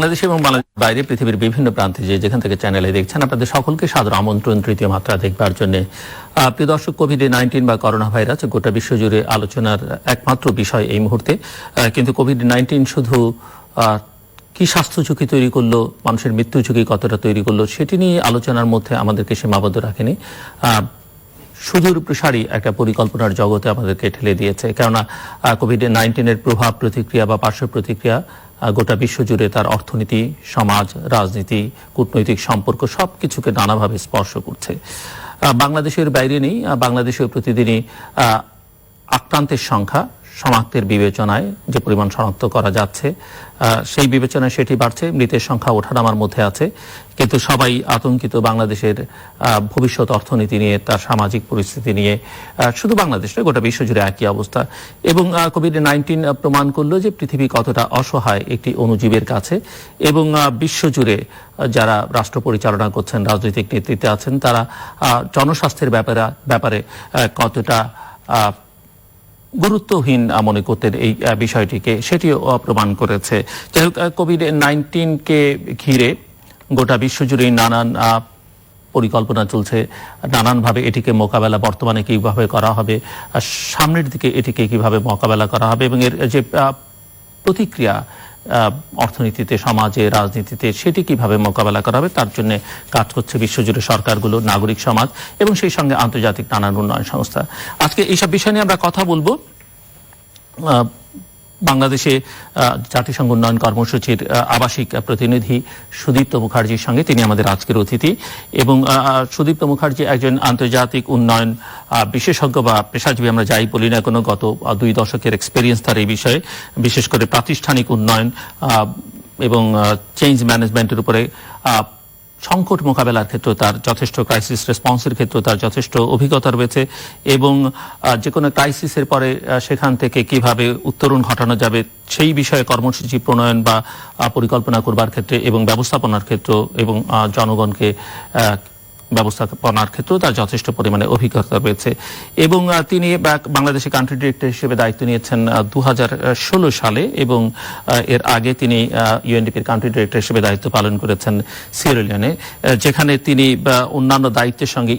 বাংলাদেশ এবং বাংলাদেশের বাইরে পৃথিবীর বিভিন্ন প্রান্তে যেখান থেকে চ্যানেলে দেখছেন আপনাদের সকলকে সাদর আমন্ত্রণ তৃতীয় মাত্রা দেখবার জন্য। প্রিয় দর্শক, কোভিড-19 বা করোনা ভাইরাস গোটা বিশ্বজুড়ে আলোচনার একমাত্র বিষয় এই মুহূর্তে। কিন্তু কোভিড-19 শুধু কি স্বাস্থ্য ঝুঁকি তৈরি করলো, মানুষের মৃত্যু ঝুঁকি কতটা তৈরি করলো সেটি নিয়ে আলোচনার মধ্যে আমাদেরকে সীমাবদ্ধ রাখেনি, সুদূর প্রসারী একটা পরিকল্পনার জগতে আমাদেরকে ঠেলে দিয়েছে। কেননা কোভিড-19 প্রভাব, প্রতিক্রিয়া বা পার্শ্ব প্রতিক্রিয়া গোটা বিশ্বজুড়ে তার অর্থনীতি, সমাজ, রাজনীতি, কূটনৈতিক সম্পর্ক সবকিছুকে নানাভাবে স্পর্শ করছে। বাংলাদেশের বাইরে নেই, বাংলাদেশেও প্রতিদিনই আক্রান্তের সংখ্যা শনাক্তের বিবেচনায় যে পরিমাণ শনাক্ত করা যাচ্ছে সেই বিবেচনায় সেটি বাড়ছে, মৃতের সংখ্যা ওঠানামার মধ্যে আছে। কিন্তু সবাই আতঙ্কিত বাংলাদেশের ভবিষ্যৎ অর্থনীতি নিয়ে, তার সামাজিক পরিস্থিতি নিয়ে। শুধু বাংলাদেশ নয়, গোটা বিশ্বজুড়ে একই অবস্থা। এবং কোভিড-19 প্রমাণ করলো যে পৃথিবী কতটা অসহায় একটি অণুজীবের কাছে, এবং বিশ্বজুড়ে যারা রাষ্ট্র পরিচালনা করছেন, রাজনৈতিক নেতৃত্বে আছেন, তারা জনস্বাস্থ্যের ব্যাপারে কতটা গুরুত্বহীন মনে করতেন এই বিষয়টিকে, সেটিও প্রমাণ করেছে। যাই হোক, কোভিড-19কে ঘিরে গোটা বিশ্বজুড়ে নানান পরিকল্পনা চলছে, নানানভাবে এটিকে মোকাবেলা বর্তমানে কিভাবে করা হবে, সামনের দিকে এটিকে কিভাবে মোকাবেলা করা হবে, এবং এর যে প্রতিক্রিয়া অর্থনীতিতে, সমাজে, রাজনীতিতে সেটি কিভাবে মোকাবেলা করা হবে তার জন্য কাজ করছে বিশ্বজুড়ে সরকারগুলো, নাগরিক সমাজ এবং সেই সঙ্গে আন্তর্জাতিক নানান উন্নয়ন সংস্থা। আজকে এইসব বিষয় নিয়ে আমরা কথা বলবো বাংলাদেশে জাতিসংঘ উন্নয়ন কর্মসূচির আবাসিক প্রতিনিধি সুদীপ্ত মুখার্জির সঙ্গে। তিনি আমাদের আজকের অতিথি, এবং সুদীপ্ত মুখার্জি একজন আন্তর্জাতিক উন্নয়ন বিশেষজ্ঞ বা পেশাজীবী, আমরা যাই বলি না কোনো, গত 2 দশকের এক্সপেরিয়েন্স তার এই বিষয়ে, বিশেষ করে প্রাতিষ্ঠানিক উন্নয়ন এবং চেঞ্জ ম্যানেজমেন্টের উপরে, সংকট মোকাবেলার ক্ষেত্রে তার যথেষ্ট, ক্রাইসিস রেসপন্সের ক্ষেত্রে তার যথেষ্ট অভিজ্ঞতা রয়েছে, এবং যে কোনো ক্রাইসিসের পরে সেখান থেকে কিভাবে উত্তরণ ঘটানো যাবে সেই বিষয়ে কর্মসূচি প্রণয়ন বা পরিকল্পনা করবার ক্ষেত্রে এবং ব্যবস্থাপনার ক্ষেত্র এবং জনগণকে ব্যবস্থাপনার ক্ষেত্রেও তার যথেষ্ট পরিমাণে অভিজ্ঞতা রয়েছে। এবং তিনি বাংলাদেশে কান্ট্রি ডিরেক্টর হিসেবে দায়িত্ব নিয়েছেন 2016 সালে, এবং এর আগে তিনি ইউএনডিপির কান্ট্রি ডিরেক্টর হিসেবে দায়িত্ব পালন করেছেন সিয়েরা লিওনে, যেখানে তিনি অন্যান্য দায়িত্বের সঙ্গে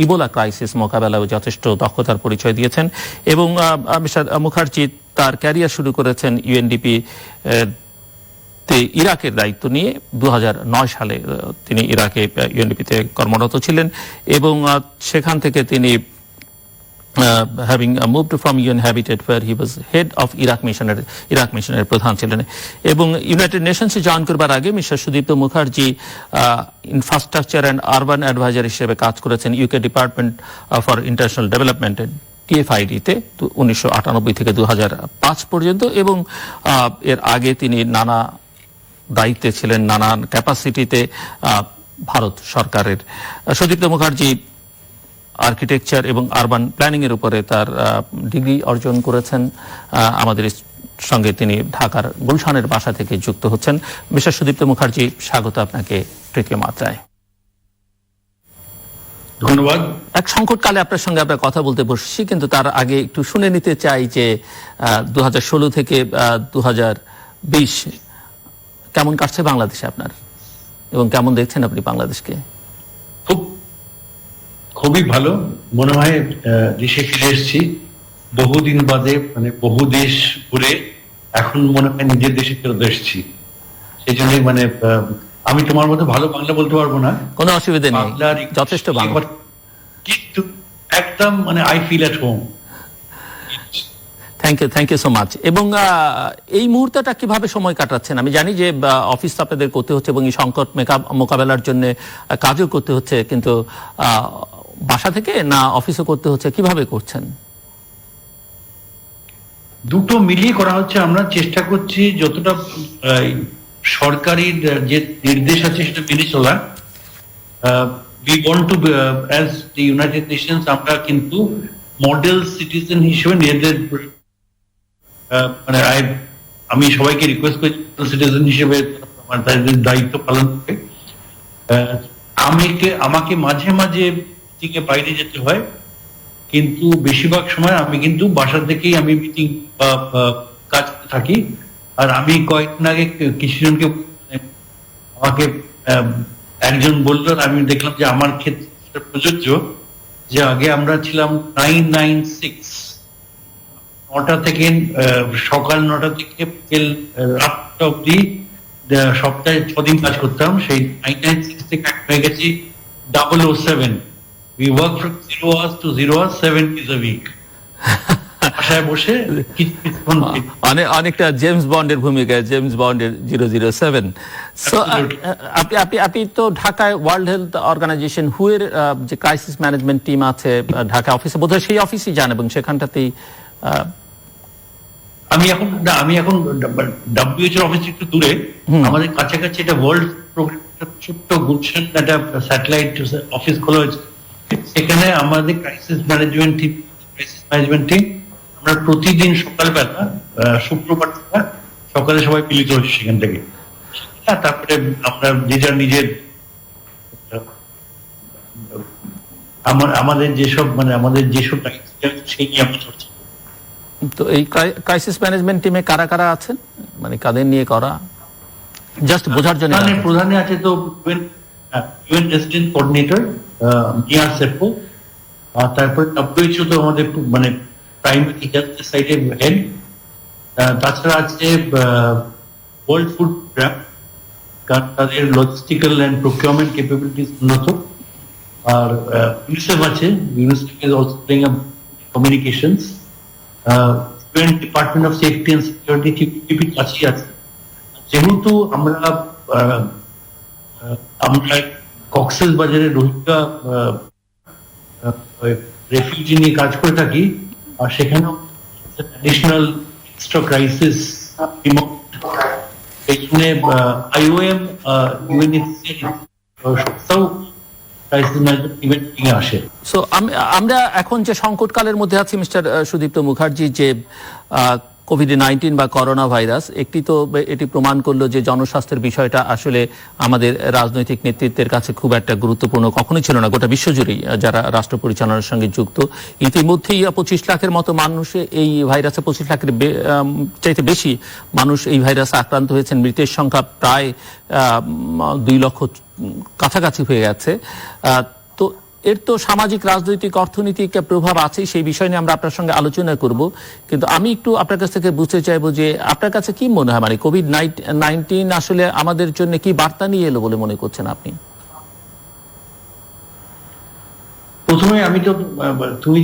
ইবোলা ক্রাইসিস মোকাবেলায় যথেষ্ট দক্ষতার পরিচয় দিয়েছেন। এবং মিস্টার মুখার্জি তার ক্যারিয়ার শুরু করেছেন ইউএনডিপি ইরাকের দায়িত্ব নিয়ে। 2009 সালে তিনি ইরাকে ইউএনডিপিতে কর্মরত ছিলেন, এবং সেখান থেকে তিনি having moved from UN Habitat, where he was head of Iraq মিশনের প্রধান ছিলেন। এবং ইউনাইটেড নেশনসে জয়েন করবার আগে mister Sudipta Mukherjee infrastructure and urban adviser হিসেবে কাজ করেছেন ইউকে ডিপার্টমেন্ট ফর ইন্টারন্যাশনাল ডেভেলপমেন্টের TFID-তে 1998 থেকে 2005 পর্যন্ত। এবং এর আগে তিনি নানা দায়িত্বে ছিলেন, নানান ক্যাপাসিটিতে ভারত সরকারের। সুদীপ্ত মুখার্জি আর্কিটেকচার এবং আরবান প্ল্যানিং এর উপরে তার ডিগ্রি অর্জন করেছেন। আমাদের সঙ্গে তিনি ঢাকার গুলশানের বাসা থেকে যুক্ত হচ্ছেন। মিস্টার সুদীপ্ত মুখার্জি, স্বাগত আপনাকে তৃতীয় মাত্রায়। ধন্যবাদ। এক সংকটকালে আপনার সঙ্গে আমরা কথা বলতে বসছি, কিন্তু তার আগে একটু শুনে নিতে চাই যে 2016 থেকে 2020 কেমন কাটছে বাংলাদেশে আপনার, এবং কেমন দেখছেন আপনি বাংলাদেশকে? খুবই ভালো মনে হয়। দেশে ফিরে এসেছি বহুদিন বাদে, মানে বহু দেশ ঘুরে এখন মনে হয় নিজের দেশে ফেরত এসেছি। সেই জন্যই মানে আমি তোমার মতো ভালো বাংলা বলতে পারবো না, কোনো অসুবিধা নেই, যথেষ্ট বাংলা, কিন্তু একদম মানে I feel at home. Thank you so much. এবং এই মুহূর্তটা কিভাবে সময় কাটাচ্ছেন? আমি জানি যে অফিস আপনাদের করতে হচ্ছে এবং এই সংকট মোকাবেলার জন্য কাজও করতে হচ্ছে, কিন্তু বাসা থেকে না অফিসও করতে হচ্ছে, কিভাবে করছেন? দুটো মিলিয়ে করা হচ্ছে। আমরা চেষ্টা করছি যতটা সরকারি যে নির্দেশ আছে সেটা মেনে চলা। We want to as the United Nations আমরা কিন্তু মডেল সিটিজেন হিসেবে নিজেদের, মানে আমি সবাইকে রিকোয়েস্ট করি সিটিজেন হিসেবে তাদের দায়িত্ব পালন করে। আমাকে মাঝে মাঝে থেকে বাইরে যেতে হয়, কিন্তু বেশিরভাগ সময় আমি কিন্তু বাসা থেকেই আমি মিটিং বা কাজ থাকি। আর আমি কয়েকদিন আগে কিছুজনকে আমাকে একজন বলল, আমি দেখলাম যে আমার ক্ষেত্রে সেটা প্রযোজ্য, যে আগে আমরা ছিলাম 996, 9টা থেকে সকাল 9টা থেকে বিকেল রাতটা অব্দি সপ্তাহে 6 দিন কাজ করতাম। সেই 996 থেকে হয়ে গেছি 007। We work from 0 hours to 0 hours 7 days a week। বাসায় বসে কিছুক্ষণ অনেকটা জেমস বন্ডের ভূমিকায়, জেমস বন্ডের 007। সো আপনি তো ঢাকায় ওয়ার্ল্ড হেলথ অর্গানাইজেশন হু এর যে ক্রাইসিস ম্যানেজমেন্ট টিম আছে ঢাকা অফিসে, বোধহয় সেই অফিসই যান এবং সেখানটাতেই আমি এখন WHO এর অফিস একটু দূরে, আমাদের কাছাকাছি একটা ওয়ার্ল্ড প্রোগ্রাম, ছোট্ট গুলশান একটা স্যাটেলাইট অফিস খোলা হয়েছে। সেখানে আমাদের ক্রাইসিস ম্যানেজমেন্ট টিম আমরা প্রতিদিন সকালবেলা শুক্রবার সকালে সবাই মিলিত হচ্ছে সেখান থেকে। তারপরে আমরা নিজের আমাদের যেসব সেই নিয়ে আমরা চর্চা। তো এই ক্রাইসিস ম্যানেজমেন্ট টিমে কারা কারা আছেন, মানে কাদের নিয়ে করা, জাস্ট বোঝার জন্য? প্রধানে আছে তো ইউএন রেসিডেন্ট কোঅর্ডিনেটর মিয়া সেপো, তারপর WHO তো আমাদের মানে প্রাইমারি হেলথ সাইডের হেড। তাছাড়া আছে ওয়ার্ল্ড ফুড প্রোগ্রাম, কারণ তাদের লজিস্টিক্যাল এন্ড প্রকিউরমেন্ট ক্যাপাবিলিটিস উন্নত। আর ইউনিসেফ আছে, UNICEF is also playing a communications. Department of safety and security কাছেই আছে। যেহেতু আমরা কক্সেস বাজারে রোহিঙ্গা রেফিউজি নিয়ে কাজ করে থাকি, আর সেখানেও অ্যাডিশনাল এক্সট্রা ক্রাইসিস এখানে IOM সংস্থাও ক্রাইসিস ম্যানেজমেন্ট ইভেন্ট নিয়ে আসে। সো আমরা এখন যে সংকটকালের মধ্যে আছি মিস্টার সুদীপ্ত মুখার্জি, যে কোভিড-19 বা করোনা ভাইরাস, এটি প্রমাণ করলো যে জনস্বাস্থ্যের বিষয়টা আসলে আমাদের রাজনৈতিক নেতৃত্বের কাছে খুব একটা গুরুত্বপূর্ণ কখনোই ছিল না, গোটা বিশ্বজুড়েই যারা রাষ্ট্র পরিচালনার সঙ্গে যুক্ত। ইতিমধ্যেই 25 লাখের মতো মানুষ এই ভাইরাসে, 25 লাখের চাইতে বেশি মানুষ এই ভাইরাসে আক্রান্ত হয়েছেন। মৃতের সংখ্যা প্রায় 2 লক্ষ কাছাকাছি হয়ে গেছে। তো এর তো সামাজিক, রাজনৈতিক, অর্থনৈতিক প্রভাব আছে, সেই বিষয় নিয়ে আমরা আপনার সঙ্গে আলোচনা করব। কিন্তু আমি একটু আপনার কাছ থেকে বুঝতে চাইবো যে আপনার কাছে কি মনে হয়, মানে কোভিড-19 আসলে আমাদের জন্য কি বার্তা নিয়ে এলো বলে মনে করছেন আপনি? প্রথমে আমি তো তুমি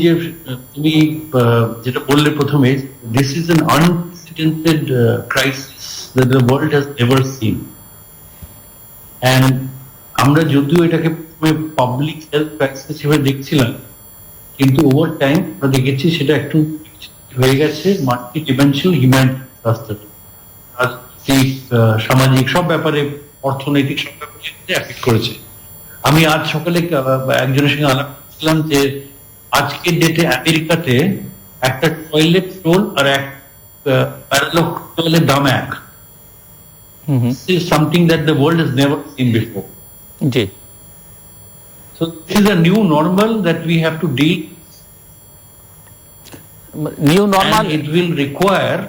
যেটা বললে প্রথমে, this is an unprecedented crisis that the world has ever seen. And আমরা যদিও এটাকে পাবলিক হেলথ ক্রাইসিস হিসেবে দেখছিলাম, কিন্তু ওভার টাইম আমরা দেখেছি সেটা একটু হয়ে গেছে মাল্টি ডিমেনশনাল হিউম্যান ডিজাস্টার। রাজনৈতিক, সামাজিক সব ব্যাপারে, অর্থনৈতিক সব ব্যাপারে এফেক্ট করেছে। আমি আজ সকালে একজনের সঙ্গে আলাপ করছিলাম যে আজকের ডেটে আমেরিকাতে একটা টয়লেট রোল আর এক প্যারালক্টলের দাম এক। This is something that the world has never seen before. G. So this is a new normal that we have to deal. New normal, and it will require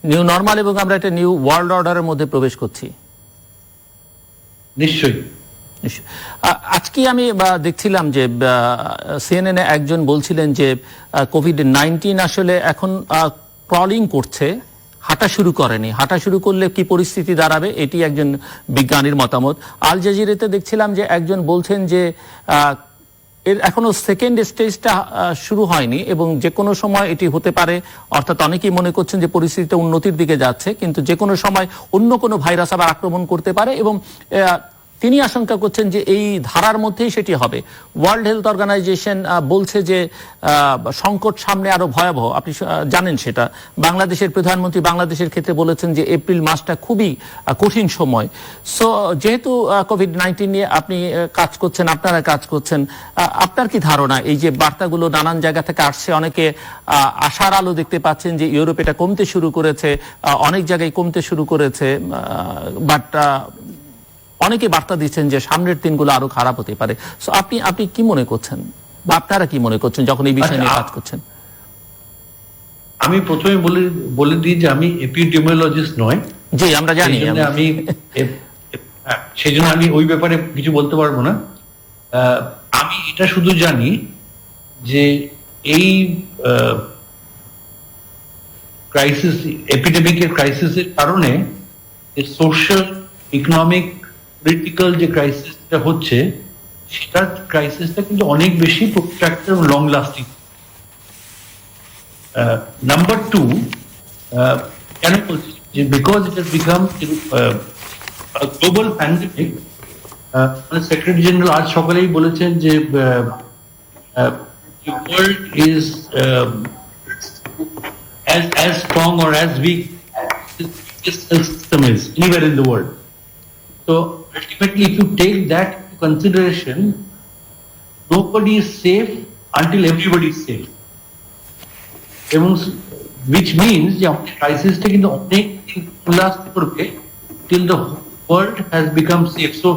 new normal, এবং আমরা একটা new world অর্ডারের মধ্যে প্রবেশ করছি। নিশ্চয়ই। আজকে আমি দেখছিলাম যে CNN এ একজন বলছিলেন যে কোভিড-19 আসলে এখন ক্রলিং করছে, হাঁটা শুরু করেনি। হাঁটা শুরু করলে কি পরিস্থিতি দাঁড়াবে, এটি একজন বিজ্ঞানীর মতামত। আল জাজিরাতে দেখছিলাম যে একজন বলছেন যে এর এখনো সেকেন্ড স্টেজটা শুরু হয়নি এবং যে কোনো সময় এটি হতে পারে। অর্থাৎ অনেকেই মনে করছেন যে পরিস্থিতিটা উন্নতির দিকে যাচ্ছে, কিন্তু যে কোনো সময় অন্য কোনো ভাইরাস আবার আক্রমণ করতে পারে এবং তিনি আশঙ্কা করছেন যে এই ধারার মধ্যেই সেটি হবে। ওয়ার্ল্ড হেলথ অর্গানাইজেশন বলছে যে সংকট সামনে আরো ভয়াবহ। আপনি জানেন সেটা। বাংলাদেশের প্রধানমন্ত্রী বাংলাদেশের ক্ষেত্রে বলেছেন যে এপ্রিল মাসটা খুবই কঠিন সময়। সো যেহেতু কোভিড-19 নিয়ে আপনি কাজ করছেন, আপনারা কাজ করছেন, আপনার কি ধারণা, এই যে বার্তাগুলো নানান জায়গা থেকে আসছে, অনেকে আশার আলো দেখতে পাচ্ছেন যে ইউরোপ এটা কমতে শুরু করেছে, অনেক জায়গায় কমতে শুরু করেছে, বাট অনেকে বার্তা দিচ্ছেন যে সামনের দিনগুলো আরো খারাপ হতে পারে। সো আপনি কি মনে করছেন বা আপনারা কি মনে করছেন যখন এই বিষয় নিয়ে কাজ করছেন? আমি প্রথমে বলে দিই যে আমি এপিডেমিওলজিস্ট নয়। জি, আমরা জানি। আমি সেই জন্য আমি ওই ব্যাপারে কিছু বলতে পারবো না। আমি এটা শুধু জানি যে এই ক্রাইসিস, এপিডেমিকের ক্রাইসিসের কারণে সোশ্যাল, ইকোনমিক, পলিটিক্যাল যে ক্রাইসিসটা হচ্ছে, সেটা ক্রাইসিসটা কিন্তু অনেক বেশি প্রোট্রাক্টেড এবং লং লাস্টিং। নাম্বার টু, কেন বলছি যে because it has become global pandemic. Secretary general আজ সকালেই বলেছেন যে the world is as strong or as weak as the health system is anywhere in the world. So ultimately, if you take that into consideration, nobody is safe until everybody is safe. Which means the crisis কিন্তু অনেক last করবে till the world has become safe. So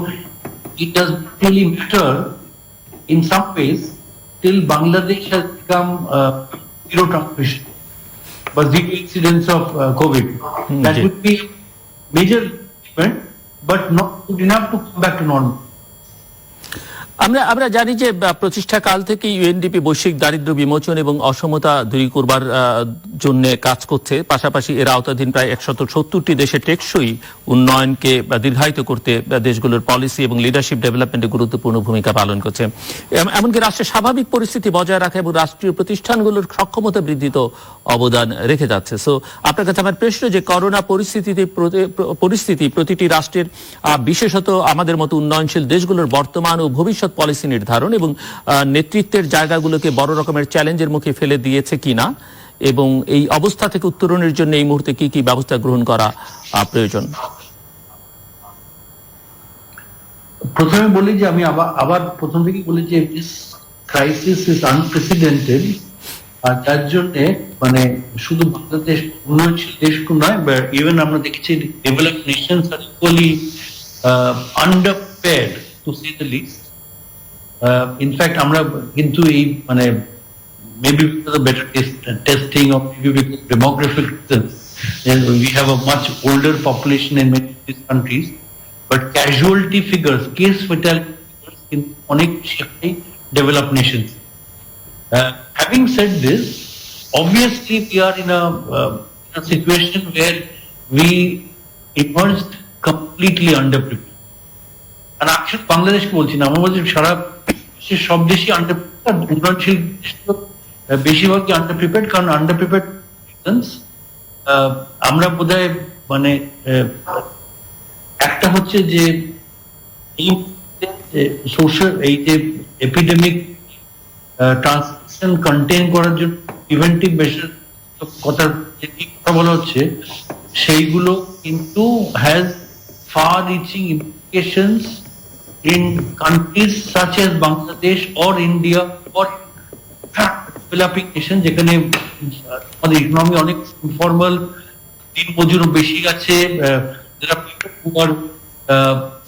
it does not really matter in some ways till Bangladesh has become zero transmission, but zero incidence of COVID. That would be a major event, but not good enough to come back to normal. আমরা জানি যে প্রতিষ্ঠা কাল থেকে UNDP বৈশ্বিক দারিদ্র্য বিমোচন এবং অসমতা দূর করবার জন্য কাজ করছে। পাশাপাশি এর আওতাধীন প্রায় 170টি দেশে টেকসই উন্নয়নকে দীর্ঘায়িত করতে দেশগুলোর পলিসি এবং লিডারশিপ ডেভেলপমেন্টে গুরুত্বপূর্ণ ভূমিকা পালন করছে। এমনকি রাষ্ট্রের স্বাভাবিক পরিস্থিতি বজায় রাখা এবং রাষ্ট্রীয় প্রতিষ্ঠানগুলোর সক্ষমতা বৃদ্ধিতে অবদান রেখে যাচ্ছে। সো আপনার কাছে আমার প্রশ্ন যে করোনা পরিস্থিতি প্রতিটি রাষ্ট্রের, বিশেষত আমাদের মতো উন্নয়নশীল দেশগুলোর বর্তমান ও ভবিষ্যৎ পলিসি নির্ধারণ এবং নেতৃত্বের জায়গাগুলোকে বড় রকমের চ্যালেঞ্জের মুখে ফেলে দিয়েছে কিনা, এবং এই অবস্থা থেকে উত্তরণের জন্য এই মুহূর্তে কি কি ব্যবস্থা গ্রহণ করা প্রয়োজন? প্রথমে বলি যে আমি আবার প্রথম থেকে বলি যে দিস ক্রাইসিস ইজ আনপ্রেসিডেন্টেড, আর যার জন্য মানে শুধু বাংলাদেশ উন্নয়নশীল দেশকে নয়, ইভেন আমরা দেখেছি ডেভেলপড নেশনস আর equally underprepared to say the list. In fact আমরা কিন্তু এই মানে maybe because of better testing or maybe because of demographic reasons, we have a much older population in many of these countries, but casualty figures, case fatality figures in অনেক developed nations. Having said this, obviously we are in a situation where we emerged completely underprepared. And actually বাংলাদেশকে বলছি না, আমরা বলছি সারা বিশ্বের সব দেশই underprepared, উন্নয়নশীল বেশিরভাগই আন্ডারপ্রিপেয়ার্ড। কারণ আন্ডারপ্রিপেয়ার্ড রিজনস আমরা বোধহয় মানে একটা হচ্ছে যে এই সোশ্যাল, এই যে এপিডেমিক ট্রান্সমিশন কন্টেইন করার জন্য প্রিভেন্টিভ মেজার কথা বলা হচ্ছে, সেইগুলো কিন্তু has fur reaching implications in countries such as Bangladesh or India or developing nation, যেখানে আমাদের ইকোনমি অনেক ইনফর্মাল, দিন মজুর বেশি আছে,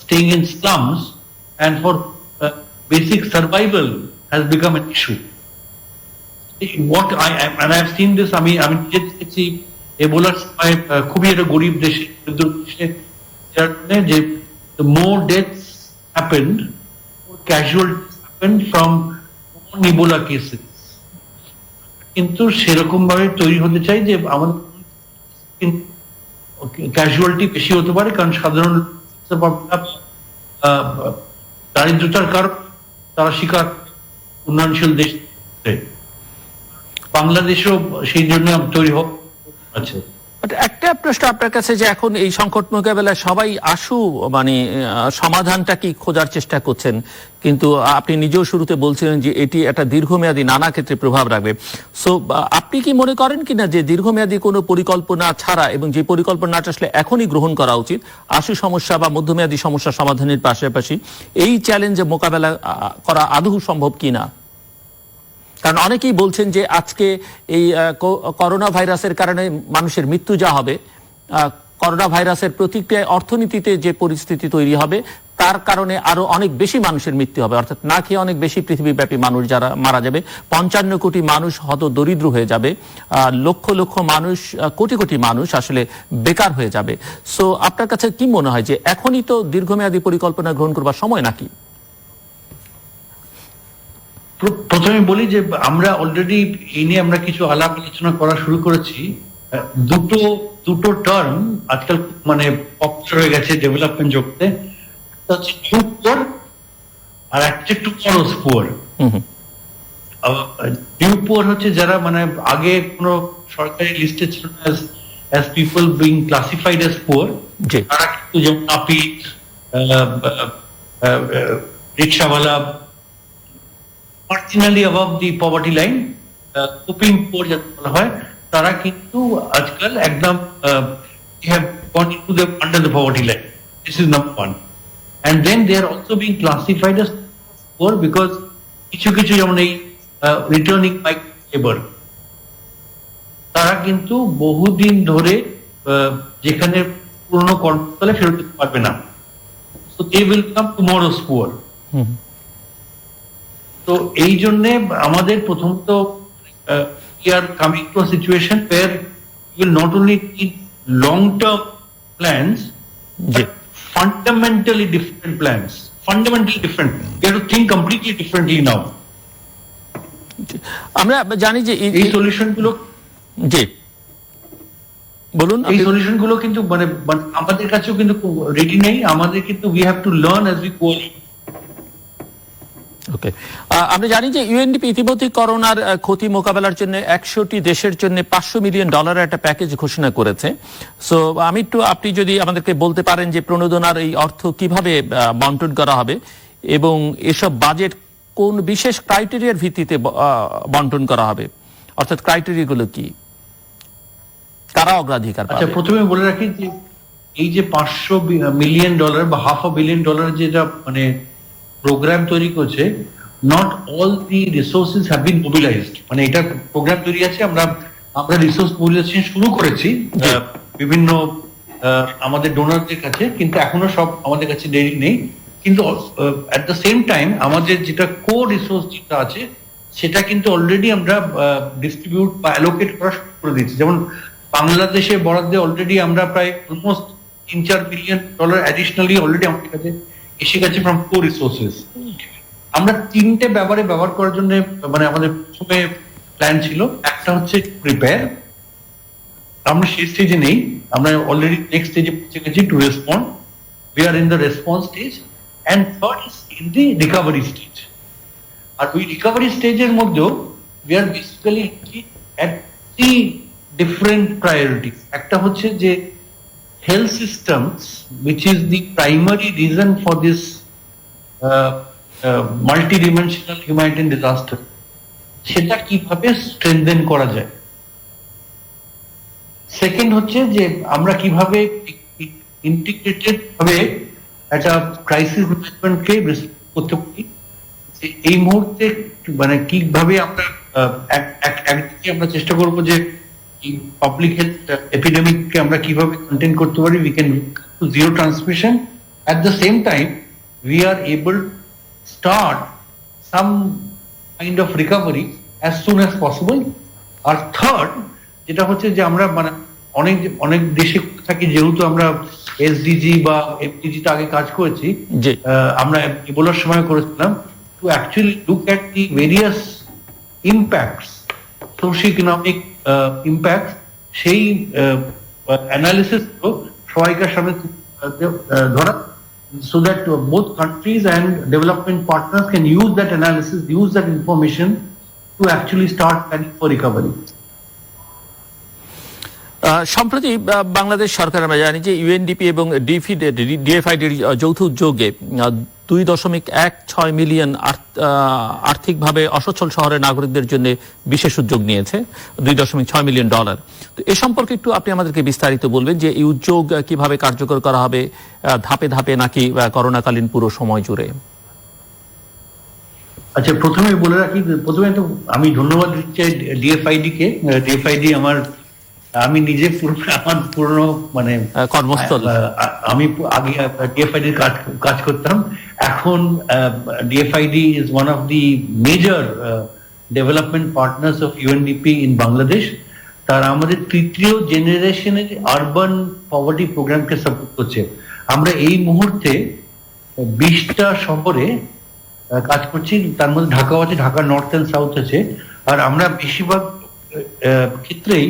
staying in slums and for basic survival has become an issue. What and I've seen this, আমি নিজে দেখেছি এবোলার সময় খুবই একটা গরিব দেশে যে the more deaths happened, more casualties happened from Ebola cases. কিন্তু সেরকম ভাবে তৈরি হতে চাই যে আমাদের ক্যাজুয়ালিটি বেশি হতে পারে, কারণ সাধারণ দারিদ্রতার কারণ তারা শিকার উন্নয়নশীল দেশ, বাংলাদেশও সেই জন্য তৈরি আছে। একটা প্রশ্ন আপনার কাছে যে এখন এই সংকট মোকাবেলায় সবাই মানে সমাধানটা কি খোঁজার চেষ্টা করছেন, কিন্তু আপনি নিজেও শুরুতে বলছিলেন যে এটি একটা দীর্ঘমেয়াদী নানা ক্ষেত্রে প্রভাব রাখবে। সো আপনি কি মনে করেন কিনা যে দীর্ঘমেয়াদী কোনো পরিকল্পনা ছাড়া, এবং যে পরিকল্পনাটা আসলে এখনই গ্রহণ করা উচিত সমস্যা বা মধ্যমেয়াদী সমস্যা সমাধানের পাশাপাশি এই চ্যালেঞ্জে মোকাবেলা করা আদৌ সম্ভব কিনা? কারণ অনেকেই বলছেন যে আজকে এই করোনা ভাইরাসের কারণে মানুষের মৃত্যু যা হবে, করোনা ভাইরাসের প্রতিক্রিয়ায় অর্থনীতিতে যে পরিস্থিতি তৈরি হবে, তার কারণে আরো অনেক বেশি মানুষের মৃত্যু হবে, অর্থাৎ না খেয়ে অনেক বেশি পৃথিবীব্যাপী মানুষ যারা মারা যাবে, 55 কোটি মানুষ হত দরিদ্র হয়ে যাবে, লক্ষ লক্ষ মানুষ, কোটি কোটি মানুষ আসলে বেকার হয়ে যাবে। সো আপনার কাছে কি মনে হয় যে এখনই তো দীর্ঘমেয়াদী পরিকল্পনা গ্রহণ করবার সময় নাকি? প্রথমে বলি যে আমরা অলরেডি এই নিয়ে আমরা কিছু আলাপ আলোচনা করা শুরু করেছি। দুটো টার্ম আজকাল মানে পপুলার হয়ে গেছে ডেভেলপমেন্ট জগতে, হচ্ছে নিউ পুয়ার আর একটা টুমরোজ পুয়ার। নিউ পুয়ার হচ্ছে যারা মানে আগে কোনো সরকারি লিস্টে ছিল না as people being classified as poor, তারা কিন্তু যেমন নাপিত, রিক্সাওয়ালা, marginally above the poverty line, coping poor যাকে বলা হয়, তারা কিন্তু আজকাল একদম have gone into the under the poverty line. This is number one. And then they are also being classified as poor because কিছু কিছু যেমন এই returning migrant labor, তারা কিন্তু বহুদিন ধরে যেখানে পুরনো কর্মস্থলে ফেরত যেতে পারবে না, so they will become tomorrow's poor. তো এই জন্যে আমাদের প্রথমত we are coming to a situation where we will not only need long-term plans, but fundamentally different plans. Fundamentally different. We have to think completely differently now. আমরা জানি যে এই সলিউশনগুলো, জি বলুন। এই সলিউশনগুলো কিন্তু মানে আমাদের কাছেও কিন্তু রেডি নেই, আমাদের কিন্তু we have to learn as we go. ওকে, আমরা জানি যে ইউএনডিপি ইতিমধ্যে করোনার ক্ষতি মোকাবেলার জন্য 100টি দেশের জন্য $500 মিলিয়ন একটা প্যাকেজ ঘোষণা করেছে। সো আমি একটু, আপনি যদি আমাদেরকে বলতে পারেন যে প্রণোদনার এই অর্থ কিভাবে বন্টন করা হবে এবং এসব বাজেট কোন বিশেষ ক্রাইটেরিয়ার ভিত্তিতে বন্টন করা হবে, অর্থাৎ ক্রাইটেরিয়াগুলো কি, কারা অগ্রাধিকার পাবে? আচ্ছা, প্রথমে বলে রাখি যে এই যে $500 মিলিয়ন বা $500 মিলিয়ন যেটা মানে প্রোগ্রাম তৈরি করছে, not all the resources have been mobilised. মানে এটা প্রোগ্রাম তৈরি আছে, আমরা রিসোর্স মোবিলাইজেশন শুরু করেছি বিভিন্ন আমাদের ডোনারদের কাছে, কিন্তু এখনো সব আমাদের কাছে রেডি নেই। কিন্তু অ্যাট দ্য সেম টাইম আমাদের যেটা কোর রিসোর্স যেটা আছে সেটা কিন্তু অলরেডি আমরা ডিস্ট্রিবিউট বা অ্যালোকেট করা শুরু করে দিয়েছি। যেমন বাংলাদেশে বরাদ্দে অলরেডি আমরা প্রায় অলমোস্ট $3-4 মিলিয়ন অ্যাডিশনালি অলরেডি আমাদের কাছে এসে গেছে ফ্রম কোর রিসোর্সেস। আমরা তিনটে ব্যবহার করার জন্য মানে আমাদের প্রথমে প্ল্যান ছিল। একটা হচ্ছে প্রিপেয়ার, আমরা সেই স্টেজে নেই, আমরা অলরেডি নেক্সট স্টেজে পৌঁছে গেছি, two respond. We are in the response stage, and third is in the recovery stage. আর ওই রিকভারি স্টেজের মধ্যেও we are basically at three different priorities. একটা হচ্ছে যে health systems, which is the primary reason for this multi-dimensional humanitarian disaster, সেটা কিভাবে স্ট্রেনথেন করা যায়। সেকেন্ড হচ্ছে যে আমরা কিভাবে ইন্টিগ্রেটেড ভাবে একটা ক্রাইসিস ম্যানেজমেন্টকে করতে পারি। এই মুহূর্তে মানে কিভাবে আমরা একদিকে আমরা চেষ্টা করবো যে পাবলিক হেলথ এপিডেমিককে আমরা কিভাবে কন্টেইন করতে পারি, we can to zero transmission. At the same time we are able start some kind of recovery as soon as possible. আর থার্ড যেটা হচ্ছে যে আমরা মানে অনেক দেশে থাকি, যেহেতু আমরা এসডিজি বা এফডিজি তে আগে কাজ করেছি, আমরা এবোলার সময় করেছিলাম, to actually look at the various impacts, socio economic impact, সেই অ্যানালিসিস সবাইকার সামনে ধরা, so that both countries and development partners can use that analysis, use that information to actually start planning for recovery. সম্প্রতি বাংলাদেশ সরকার, আমরা জানি যে UNDP এবং ডিএফআইডির যৌথ উদ্যোগে 2.16 মিলিয়ন আর্থিকভাবে অসচ্ছল শহরের নাগরিকদের জন্য বিশেষ উদ্যোগ নিয়েছে, $2.6 মিলিয়ন। তো এ সম্পর্কে একটু আপনি আমাদেরকে বিস্তারিত বলবেন যে এই উদ্যোগ কিভাবে কার্যকর করা হবে, ধাপে ধাপে নাকি করোনাকালীন পুরো সময় জুড়ে? আচ্ছা, প্রথমে বলে রাখি, প্রথমে তো আমি ধন্যবাদ দিচ্ছি ডিএফআইডি কে। ডিএফআইডি আমার আমি নিজে আমার পুরনো মানে কর্মস্থল। আমি আগে ডিএফআইডি কাজ করতাম। এখন DFID is one of the major development partners of UNDP in Bangladesh. তারা আমাদের তৃতীয় জেনারেশনের আরবান পভার্টি প্রোগ্রামকে সাপোর্ট করছে। আমরা এই মুহূর্তে 20টা শহরে কাজ করছি, তার মধ্যে ঢাকাও আছে, ঢাকা নর্থ এন্ড সাউথ আছে। আর আমরা বেশিরভাগ ক্ষেত্রেই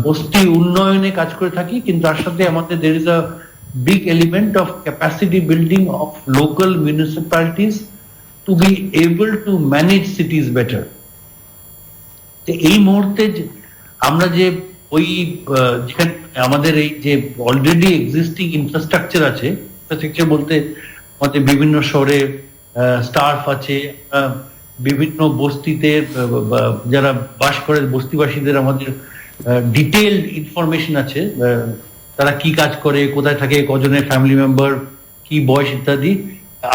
বস্তি উন্নয়নে কাজ করে থাকি, কিন্তু তার সাথে আমাদের there is a big element of capacity building of local municipalities to be able to manage cities better. এই মুহূর্তে আমরা যে ওই যেখানে আমাদের এই যে অলরেডি এক্সিস্টিং ইনফ্রাস্ট্রাকচার আছে, ইনফ্রাস্ট্রাকচার বলতে আমাদের বিভিন্ন শহরে স্টাফ আছে, বিভিন্ন বস্তিতে যারা বাস করে বস্তিবাসীদের আমাদের ডিটেইলড ইনফরমেশন আছে, তারা কি কাজ করে, কোথায় থাকে, কজনের ফ্যামিলি মেম্বার, কি বয়স ইত্যাদি।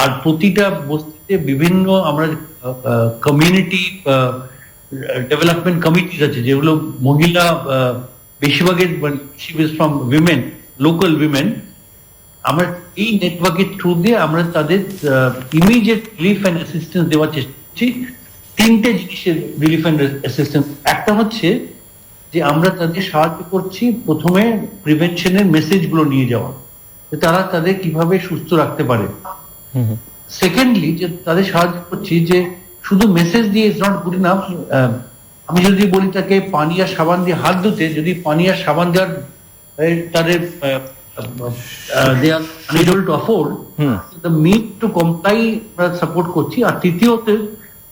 আর প্রতিটা বস্তিতে বিভিন্ন আমরা কমিউনিটি ডেভেলপমেন্ট কমিটিজ আছে, যেগুলো মহিলা বেশিরভাগের ফ্রম উইমেন, লোকাল উইমেন। আমরা এই নেটওয়ার্কের থ্রু দিয়ে আমরা তাদের ইমিডিয়েট রিলিফ অ্যান্ড অ্যাসিস্ট্যান্স দেওয়ার চেষ্টা করছি। 3টে জিনিসের রিলিফ অ্যান্ড অ্যাসিস্ট্যান্স। একটা হচ্ছে যে আমরা তাদের সাহায্য করছি প্রথমে প্রিভেনশনের মেসেজগুলো নিয়ে যাওয়া, তারা তাদের কিভাবে সুস্থ রাখতে পারে। সেকেন্ডলি যে তাদের সাহায্য করছি যে শুধু মেসেজ দিয়ে ইজ নট গুড ইনাফ। আমি যদি বলি তাকে পানি আর সাবান দিয়ে হাত ধুতে, যদি পানি আর সাবান দেওয়ার তাদের they are unable to afford, the need to comply support করছি। আর তৃতীয়ত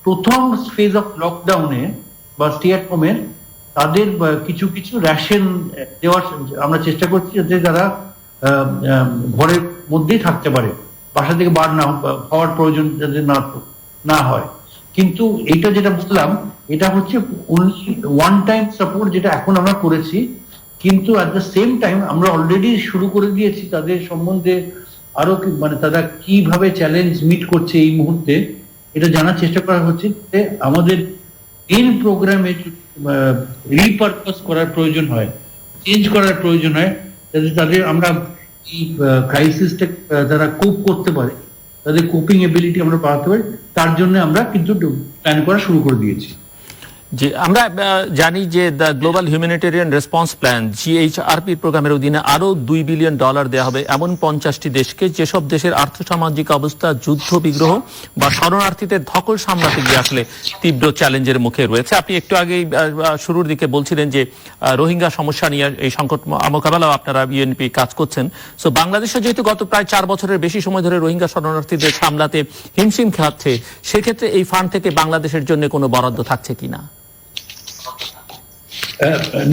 প্রথম ফেজ অফ লকডাউনে বা স্টে অ্যাট হোমের তাদের কিছু কিছু রেশন দেওয়ার আমরা চেষ্টা করছি, যাতে তারা ঘরের মধ্যেই থাকতে পারে, বাসা থেকে বার না হওয়ার প্রয়োজন যাতে না হয়। কিন্তু এটা যেটা বুঝলাম, এটা হচ্ছে ওয়ান টাইম সাপোর্ট, যেটা এখন আমরা করেছি। কিন্তু অ্যাট দ্য সেম টাইম আমরা অলরেডি শুরু করে দিয়েছি তাদের সম্বন্ধে আরো মানে তারা কিভাবে চ্যালেঞ্জ মিট করছে এই মুহূর্তে, এটা জানার চেষ্টা করা হচ্ছে। আমাদের মেইন প্রোগ্রামে রিপারপাস করার প্রয়োজন হয়, চেঞ্জ করার প্রয়োজন হয়, যাতে তাদের আমরা এই ক্রাইসিসটা তারা কোপ করতে পারে, তাদের কোপিং এবিলিটি আমরা বাড়াতে পারি। তার জন্য আমরা কিন্তু প্ল্যান করা শুরু করে দিয়েছি। যে আমরা জানি যে the global humanitarian response plan GHRP প্রোগ্রামের অধীনে আরো $2 বিলিয়ন দেওয়া হবে এমন 50টি দেশকে, যেসব দেশের আর্থসামাজিক অবস্থা যুদ্ধ বিগ্রহ বা শরণার্থীদের ধকল সামলাতে গিয়ে আসলে তীব্র চ্যালেঞ্জের মুখে রয়েছে। আপনি একটু আগেই শুরুর দিকে বলছিলেন যে রোহিঙ্গা সমস্যা নিয়ে এই সংকট মোকাবেলাও আপনারা ইউএনপি কাজ করছেন। সো বাংলাদেশে যেহেতু গত প্রায় 4 বছরের বেশি সময় ধরে রোহিঙ্গা শরণার্থীদের সামলাতে হিমশিম খাচ্ছে, সেক্ষেত্রে এই ফান্ড থেকে বাংলাদেশের জন্য কোনো বরাদ্দ থাকছে কিনা?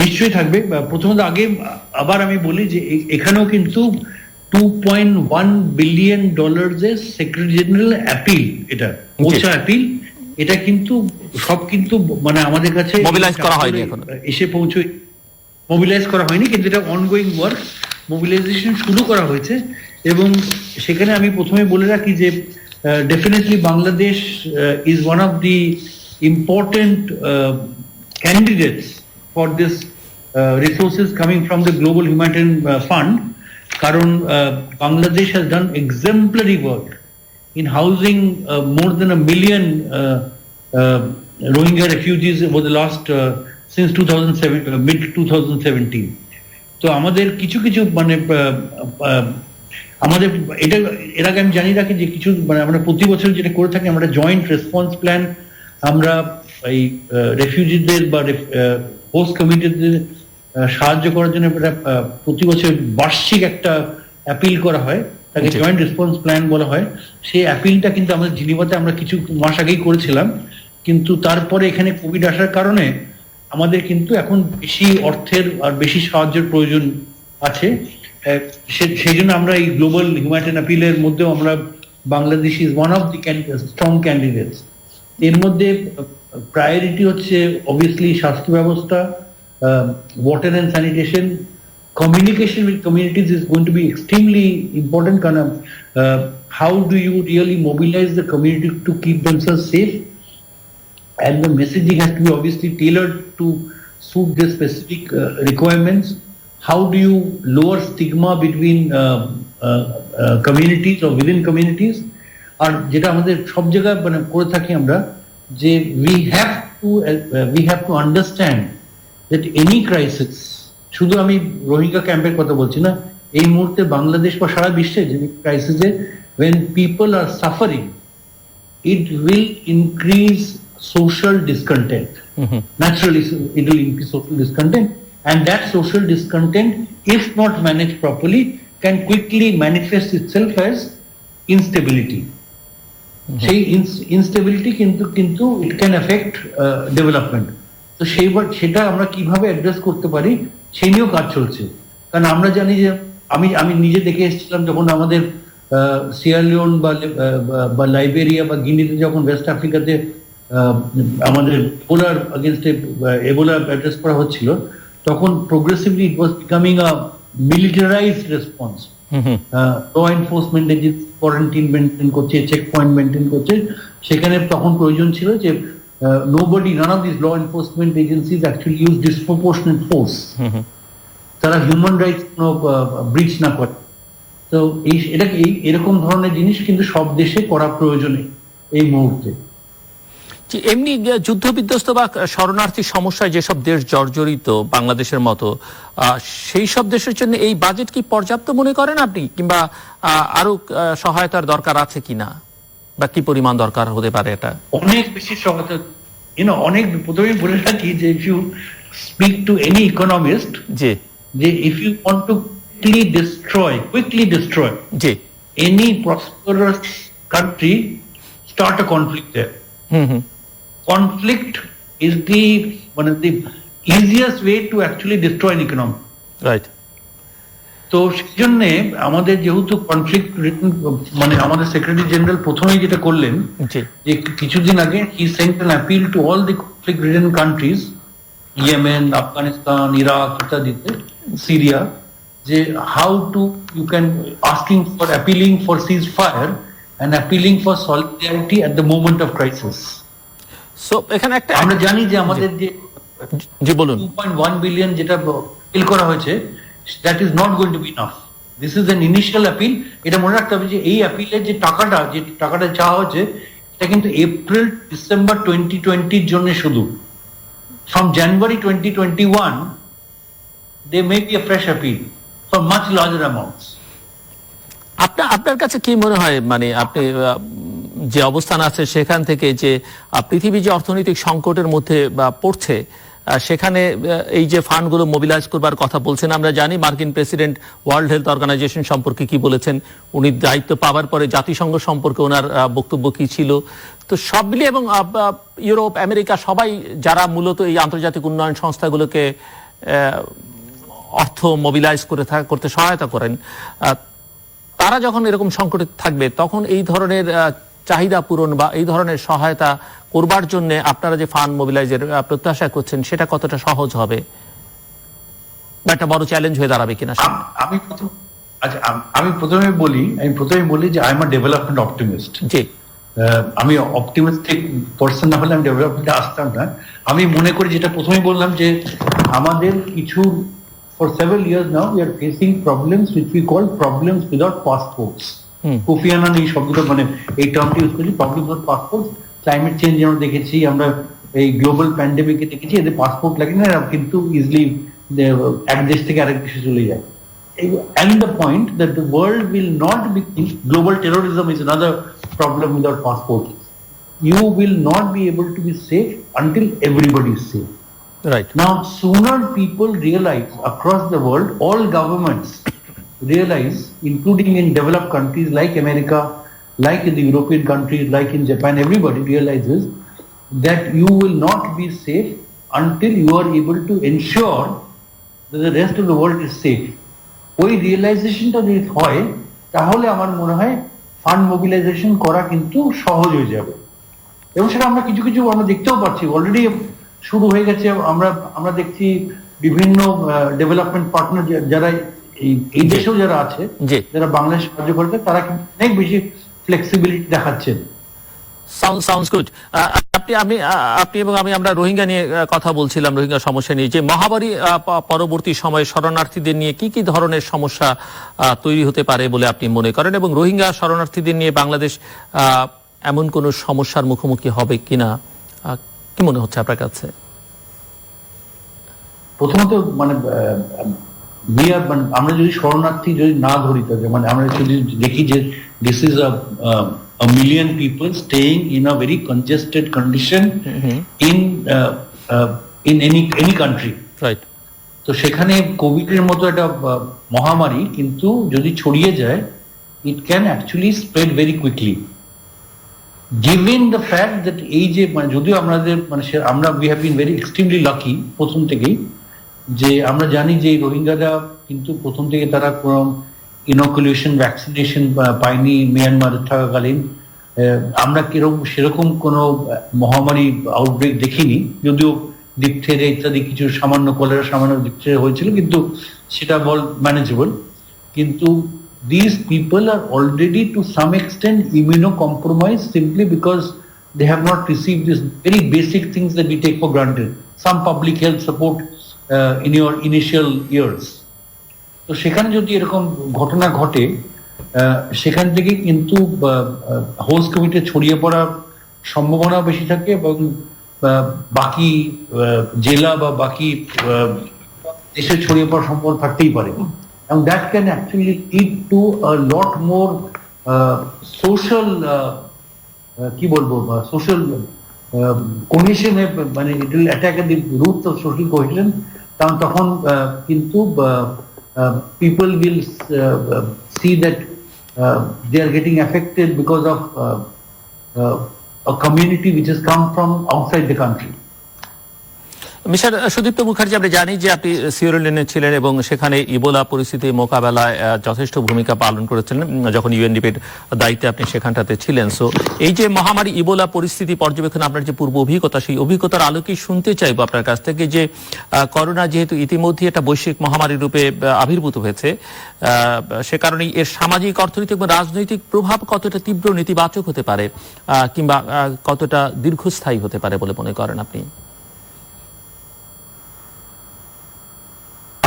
নিশ্চয়ই থাকবে। প্রথমত আগে আবার আমি বলি যে এখানেও কিন্তু $2.1 বিলিয়ন সেক্রেটারি জেনারেল অ্যাপিল, এটা ওচা অ্যাপিল, এটা কিন্তু সব কিন্তু মানে আমাদের কাছে মোবিলাইজ করা হয়নি, এখনো এসে পৌঁছে মোবিলাইজ করা হয়নি, কিন্তু এটা অনগোয়িং ওয়ার্ক। মোবিলাইজেশন শুরু করা হয়েছে এবং সেখানে আমি প্রথমে বলে রাখি যে definitely Bangladesh is one of the important candidates for this resources coming from the Global Humanitarian Fund. Karon Bangladesh has done exemplary work in housing more than 1 million Rohingya refugees over the last since 2007 mid 2017. তো আমাদের কিছু কিছু মানে আমাদের এটা এর আগে আমি জানি রাখি যে কিছু মানে আমরা প্রতি বছর যেটা করে থাকি, আমরা জয়েন্ট রেসপন্স প্ল্যান, আমরা এই রেফিউজিদের বা হোস্ট কমিউনিটিদের সাহায্য করার জন্য প্রতি বছর বার্ষিক একটা অ্যাপিল করা হয়, তাকে জয়েন্ট রেসপন্স প্ল্যান বলা হয়। সেই অ্যাপিলটা কিন্তু আমাদের জিনিভাতে আমরা কিছু মাস আগেই করেছিলাম, কিন্তু তারপরে এখানে কোভিড আসার কারণে আমাদের কিন্তু এখন বেশি অর্থের আর বেশি সাহায্যের প্রয়োজন আছে। সেই জন্য আমরা এই গ্লোবাল হিউম্যানিটেরিয়ান অ্যাপিলের মধ্যেও আমরা Bangladesh is one of the strong candidates. এর মধ্যে প্রায়োরিটি হচ্ছে অবভিয়াসলি স্বাস্থ্য ব্যবস্থা, water and sanitation, communication with communities is going to be extremely important. How do you really mobilize the community to keep themselves safe? And the messaging has to be obviously tailored to suit their specific requirements? How do you lower stigma between communities or within communities? আর যেটা আমাদের সব জায়গায় মানে করে থাকি আমরা যে we have to understand that any crisis, শুধু আমি রোহিঙ্গা ক্যাম্পের কথা বলছি না, এই মুহূর্তে বাংলাদেশ বা সারা বিশ্বে যে ক্রাইসিসে when people are suffering, it will increase social discontent. Naturally, it will increase social discontent, and that social discontent, if not managed properly, can quickly manifest itself as instability. সেই ইনস্টেবিলিটি কিন্তু ইট ক্যান এফেক্ট ডেভেলপমেন্ট। তো সেটা আমরা কিভাবে address করতে পারি সেই নিয়েও কাজ চলছে। কারণ আমরা জানি যে আমি নিজে দেখে এসেছিলাম যখন আমাদের সিয়েরা বা লাইবেরিয়া বা গিনিতে যখন ওয়েস্ট আফ্রিকাতে আমাদের এবোলার এগেইনস্টে এবোলা অ্যাড্রেস করা হচ্ছিল, তখন progressively it was becoming a militarized response. Law enforcement agency quarantine maintain করছে, চেক পয়েন্ট মেনটেন করছে, সেখানে তখন প্রয়োজন ছিল যে none of these law enforcement agencies actually use disproportionate force. তারা হিউম্যান রাইটস ব্রিচ না করে। তো এরকম ধরনের জিনিস কিন্তু সব দেশে করা প্রয়োজনে এই মুহূর্তে। এমনি যুদ্ধ বিধ্বস্ত বা শরণার্থী সমস্যায় যেসব দেশ জর্জরিত বাংলাদেশের মতো, সেই সব দেশের জন্য এই বাজেট কি পর্যাপ্ত মনে করেন আপনি, কিংবা আরো সহায়তার দরকার আছে কিনা, বা কি পরিমাণ দরকার হতে পারে? এটা অনেক বেশি সহায়তা, অনেক প্রথমেই বলে রাখি যে if you speak to any economist, যে if you want to quickly destroy any prosperous country, start a conflict there. Conflict is one of the easiest way to actually destroy an economy. Right. তো সেই জন্য আমাদের যেহেতু conflict মানে আমাদের secretary general প্রথমেই যেটা করলেন যে কিছুদিন আগে he sent an appeal to all the conflict ridden countries, Yemen, Afghanistan, Iraq ইত্যাদিতে, সিরিয়া, যে how to you can appealing for ceasefire and appealing for solidarity at the moment of crisis. So এখানে একটা আমরা জানি যে আমাদের যে বলুন 2.1 বিলিয়ন যেটা বিল করা হয়েছে, that is not going to be enough. This is an initial appeal. এটা মনে রাখতে হবে যে এই অ্যাপিলের যে টাকাটা চাওয়া হচ্ছে, এটা কিন্তু এপ্রিল ডিসেম্বর 2020 জন্য শুধু। From January 2021 there may be a fresh appeal for much larger amounts. আপনার কাছে কি মনে হয়, মানে আপনি যে অবস্থান আছে সেখান থেকে, যে পৃথিবী যে অর্থনৈতিক সংকটের মধ্যে পড়ছে, সেখানে এই যে ফান্ডগুলো মোবিলাইজ করবার কথা বলছেন, আমরা জানি মার্কিন প্রেসিডেন্ট ওয়ার্ল্ড হেলথ অর্গানাইজেশন সম্পর্কে কি বলেছেন, উনি দায়িত্ব পাওয়ার পরে জাতিসংঘ সম্পর্কে ওনার বক্তব্য কি ছিল। তো সব মিলিয়ে, এবং ইউরোপ, আমেরিকা, সবাই যারা মূলত এই আন্তর্জাতিক উন্নয়ন সংস্থাগুলোকে অর্থ মোবিলাইজ করতে সহায়তা করেন, তারা যখন এরকম সংকটে থাকবে, তখন এই ধরনের চাহিদা পূরণ বা এই ধরনের সহায়তা করবার জন্য আপনারা যে ফান্ড মোবিলাইজের প্রত্যাশা করছেন, সেটা কতটা সহজ হবে বা একটা বড় চ্যালেঞ্জ হয়ে দাঁড়াবে কিনা? আমি প্রথমে বলি যে I am a development optimist. জি, আমি অপটিমিস্টিক পারসন না হলে আমি ডেভেলপমেন্টে আসতাম না। আমি মনে করি, যেটা প্রথমেই বললাম, যে আমাদের কিছু for several years now we are facing problems which we call problems without passports. Kofi Annan এই শব্দটা, মানে এই টার্মটি ইউজ করি, problem with passport. Climate change আমরা দেখেছি, আমরা এই গ্লোবাল প্যান্ডেমিকে দেখেছি, এদের পাসপোর্ট লাগে না, কিন্তু ইজিলি এক দেশ থেকে আরেক দেশে চলে যায়। And the point that the world will not be, global terrorism is another problem without passports. You will not be able to be safe until everybody is safe. Right. Now, sooner people realize across the world, all governments realize, including in developed countries like America, like in the European countries, like in Japan, everybody realizes that you will not be safe until you are able to ensure that the rest of the world is safe. ওই রিয়েলাইজেশনটা যদি হয়, তাহলে আমার মনে হয় fund mobilisation করা কিন্তু সহজ হয়ে যাবে। এবং সেটা আমরা কিছু আমরা দেখতেও পাচ্ছি, অলরেডি শুরু হয়ে গেছে। আমরা দেখছি বিভিন্ন ডেভেলপমেন্ট পার্টনার যারা এই দেশেও যারা আছে, যারা বাংলাদেশ সাহায্য করবে, তারা কিন্তু অনেক বেশি ফ্লেক্সিবিলিটি দেখাচ্ছেন। Sounds good. আপনি এবং আমরা রোহিঙ্গা নিয়ে কথা বলছিলাম, রোহিঙ্গা সমস্যা নিয়ে, যে মহামারী পরবর্তী সময়ে শরণার্থীদের নিয়ে কি কি ধরনের সমস্যা তৈরি হতে পারে বলে আপনি মনে করেন, এবং রোহিঙ্গা শরণার্থীদের নিয়ে বাংলাদেশ এমন কোন সমস্যার মুখোমুখি হবে কিনা, কি মনে হচ্ছে আপনার কাছে? প্রথমত মানে আমরা যদি শরণার্থী যদি না ধরি তাকে, মানে আমরা যদি দেখি যে this is a million people staying in a very congested condition in any country, right. তো সেখানে কোভিড এর মতো একটা মহামারী কিন্তু যদি ছড়িয়ে যায়, it can actually spread very quickly, given the fact that এই যে মানে যদিও আমাদের মানে আমরা we have been very extremely lucky প্রথম থেকেই, যে আমরা জানি যে এই রোহিঙ্গারা কিন্তু প্রথম থেকে তারা কোনো ইনকুলেশন ভ্যাকসিনেশন পায়নি মিয়ানমারে থাকাকালীন। আমরা সেরকম কোনো মহামারী আউটব্রেক দেখিনি, যদিও ডিপথেরিয়া ইত্যাদি কিছু সামান্য কলেরা সামান্য ডিপথেরিয়া হয়েছিল, কিন্তু সেটা ম্যানেজেবল। কিন্তু these people are already to some extent immunocompromised simply because they have not received these very basic things that we take for granted, some public health support in your initial years. তো সেখানে যদি এরকম ঘটনা ঘটে, সেখান থেকে কিন্তু host কোভিডে ছড়িয়ে পড়ার সম্ভাবনা বেশি থাকে, এবং বাকি জেলা বা বাকি দেশে ছড়িয়ে পড়ার সম্ভাবনা থাকতেই পারে। And that can actually lead to a lot more social social cohesion, মানে it will attack at the roots of social cohesion, কারণ তখন কিন্তু people will see that they are getting affected because of a community which has come from outside the country. Mister Sudipta Mukherjee, আমরা জানি যে আপনি Sierra ছিলেন এবং সেখানে ইবোলা পরিস্থিতি মোকাবেলায় যথেষ্ট ভূমিকা পালন করেছিলেন যখন ইউএনডিপির দায়িত্বে আপনি সেখানটাতে ছিলেন। সো এই যে মহামারী ইবোলা পরিস্থিতি পর্যবেক্ষণ, আপনার যে পূর্ব অভিজ্ঞতা, সেই অভিজ্ঞতার আলোকেই শুনতে চাইবো আপনার কাছ থেকে যে করোনা যেহেতু ইতিমধ্যে একটা বৈশ্বিক মহামারী রূপে আবির্ভূত হয়েছে, সে কারণেই এর সামাজিক, অর্থনৈতিক এবং রাজনৈতিক প্রভাব কতটা তীব্র নেতিবাচক হতে পারে কিংবা কতটা দীর্ঘস্থায়ী হতে পারে বলে মনে করেন আপনি?